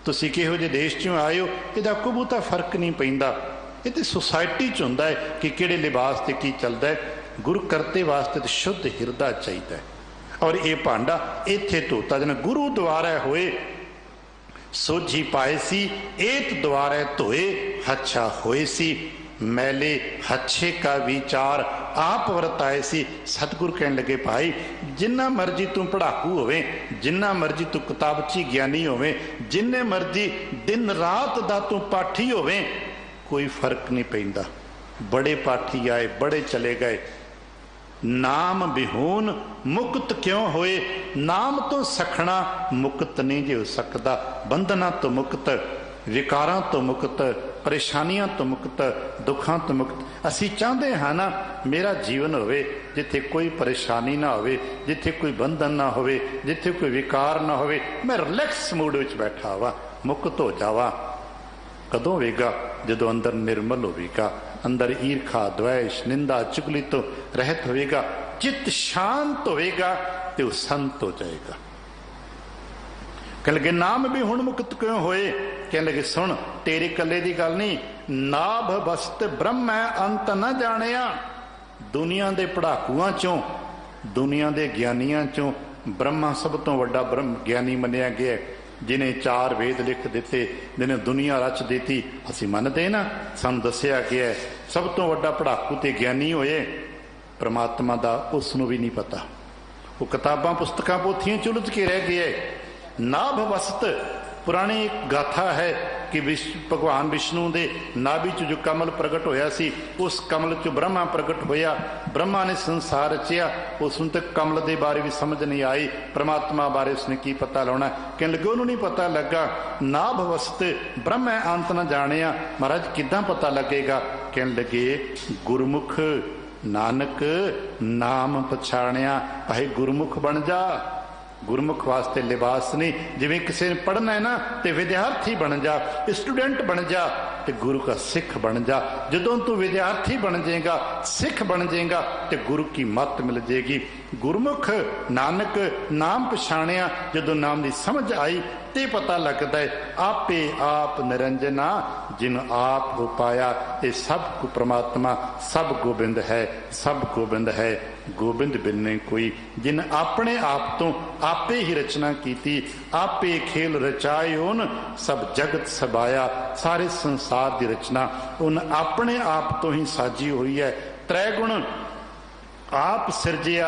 [SPEAKER 2] तुसी किहो जे देश चों आए हो इहदा कोई बहुता फर्क नहीं पैंदा। ये तो सोसाइटी च हुंदा है कि किहड़े लिबास ते की चलदा है। गुरु करते वास्ते तो शुद्ध हिरदा चाहिदा है। और ये भांडा इत्थे धोता जाना, गुरु द्वारा होए सोझी पाए सी, एत द्वारा धोए हच्छा होए सी, मैले हच्छे का विचार आप वरताए सी। सतगुरु कहने लगे भाई जिन्ना मर्जी तू पढ़ाकू होवे, जिन्ना मर्जी तू किताबची ज्ञानी होवे, जिन्ने मर्जी दिन रात दा तू पाठी होवे, कोई फर्क नहीं पैंदा। बड़े पाठी आए, बड़े चले गए, नाम बिहून मुक्त क्यों होए। नाम तो सखना मुक्त नहीं जे हो सकता। बंधना तो मुक्त, विकारां तो मुक्त, परेशानियां तो मुक्त, दुखां तो मुक्त। असी चाहते हाँ ना मेरा जीवन होवे जिथे कोई परेशानी ना होवे, जिथे कोई बंधन ना होवे, जिथे कोई विकार ना होवे, मैं रिलैक्स मूड विच बैठा वा, मुक्त हो जावा। कदों होवेगा? जदों अंदर निर्मल होवेगा, अंदर ईर्खा, द्वेष, निंदा, चुगली तो रहत होवेगा, चित्त शांत होवेगा ते वो संत हो जाएगा। कह लगे नाम भी हुण मुक्त क्यों होए। कह लगे सुन तेरी कले की गल नहीं, नाभ वस्त ब्रह्म है अंत न जानिया। दुनिया के पढ़ाकुआं चों, दुनिया के ज्ञानियां चों ब्रह्मा सब तो वड्डा ब्रह्म ज्ञानी मनिया गया, जिन्हें 4 वेद लिख दिते, जिन्हें दुनिया रच दी। असीं मनदे ना, सानूं दस्सिया गया सब तो वड्डा पढ़ाकू ते ज्ञानी होए परमात्मा दा उसनूं भी नहीं पता। वो किताबां पुस्तकां पोथियां च उलझ के रह गए। नाभ वस्त पुरानी एक गाथा है कि भगवान विष्णु दे नाभि च जो कमल प्रगट होया सी, उस कमल च ब्रह्मा प्रगट होया। ब्रह्मा ने संसार रचिया, उसनूं ते कमल दे बारे भी समझ नहीं आई, परमात्मा बारे उसने की पता लाउणा। कहण लगे उन्होंने नहीं पता लगा। नाभ वस्त ब्रह्म है अंत न जानिया। महाराज किदां पता लगेगा? कहण लगे गुरमुख नानक नाम पछाणिया। भाई गुरमुख बन जा। गुरमुख वास्ते लिबास नहीं। जिवें किसी ने पढ़ना है ना तो विद्यार्थी बन जा, स्टूडेंट बन जा, तो गुरु का सिख बन जा। जदों तू विद्यार्थी बन जाएगा, सिख बन जाएगा, तो गुरु की मत मिल जाएगी। गुरमुख नानक नाम पछाणिया। जदों नाम की समझ आई ते पता लगता है आपे आप निरंजना जिन आप उपाया। ये सब को परमात्मा सब गोबिंद है, सब गोबिंद है, गोबिंद बिन नहीं कोई। जिन अपने आप तो आपे ही रचना की, आपे खेल रचाए उन सब जगत सबाया। सारे संसार की रचना उन अपने आप तो ही साजी हुई है। त्रैगुण आप सिरजिया,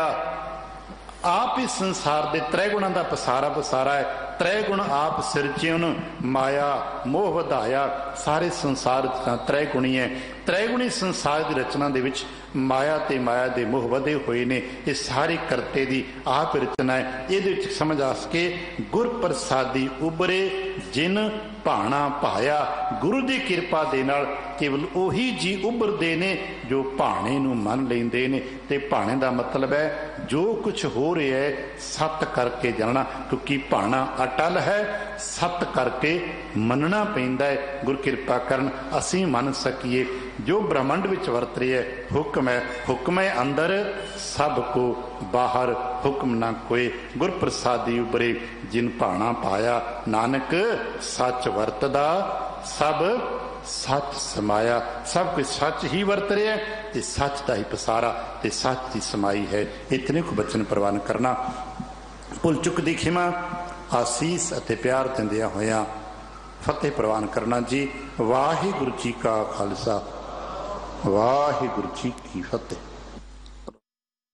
[SPEAKER 2] आप ही संसार के त्रै गुणों का पसारा पसारा है। त्रै गुण आप सिरजियन माया मोह वधाया। सारे संसार त्रै गुणी है। त्रै गुणी संसार की रचना दे विच माया ते माया दे मोह वधे हुए ने। ये सारी करते दी आप रचना है। ये समझ आ सके गुर प्रसादी उबरे जिन भाणा पाया। गुरु की कृपा दे नाल केवल उही जी उभरते ने जो भाणे नूं मन लेंदे ने। ते भाणे दा मतलब है जो कुछ हो रहा है सत करके जाना, क्योंकि भाणा अटल है, सत करके मनना पैंदा है। गुर कृपा करन असीं मन सकीए। जो ब्रह्मंड विच वरत रही है हुक्म है अंदर सब को बाहर हुक्म ना कोई गुर प्रसादी उबरे जिन भाना पाया नानक सच वरतदा सब सच समाया। सब कुछ सच ही वरत रहा है ते सच का ही पसारा ते सच की समाई है। इतने को बचन प्रवान करना भुल चुक दी खिमा आसीस अते प्यार दिंदिया होया फतेह प्रवान करना जी। वाहिगुरु जी का खालसा वाहिगुरु जी की फतेह।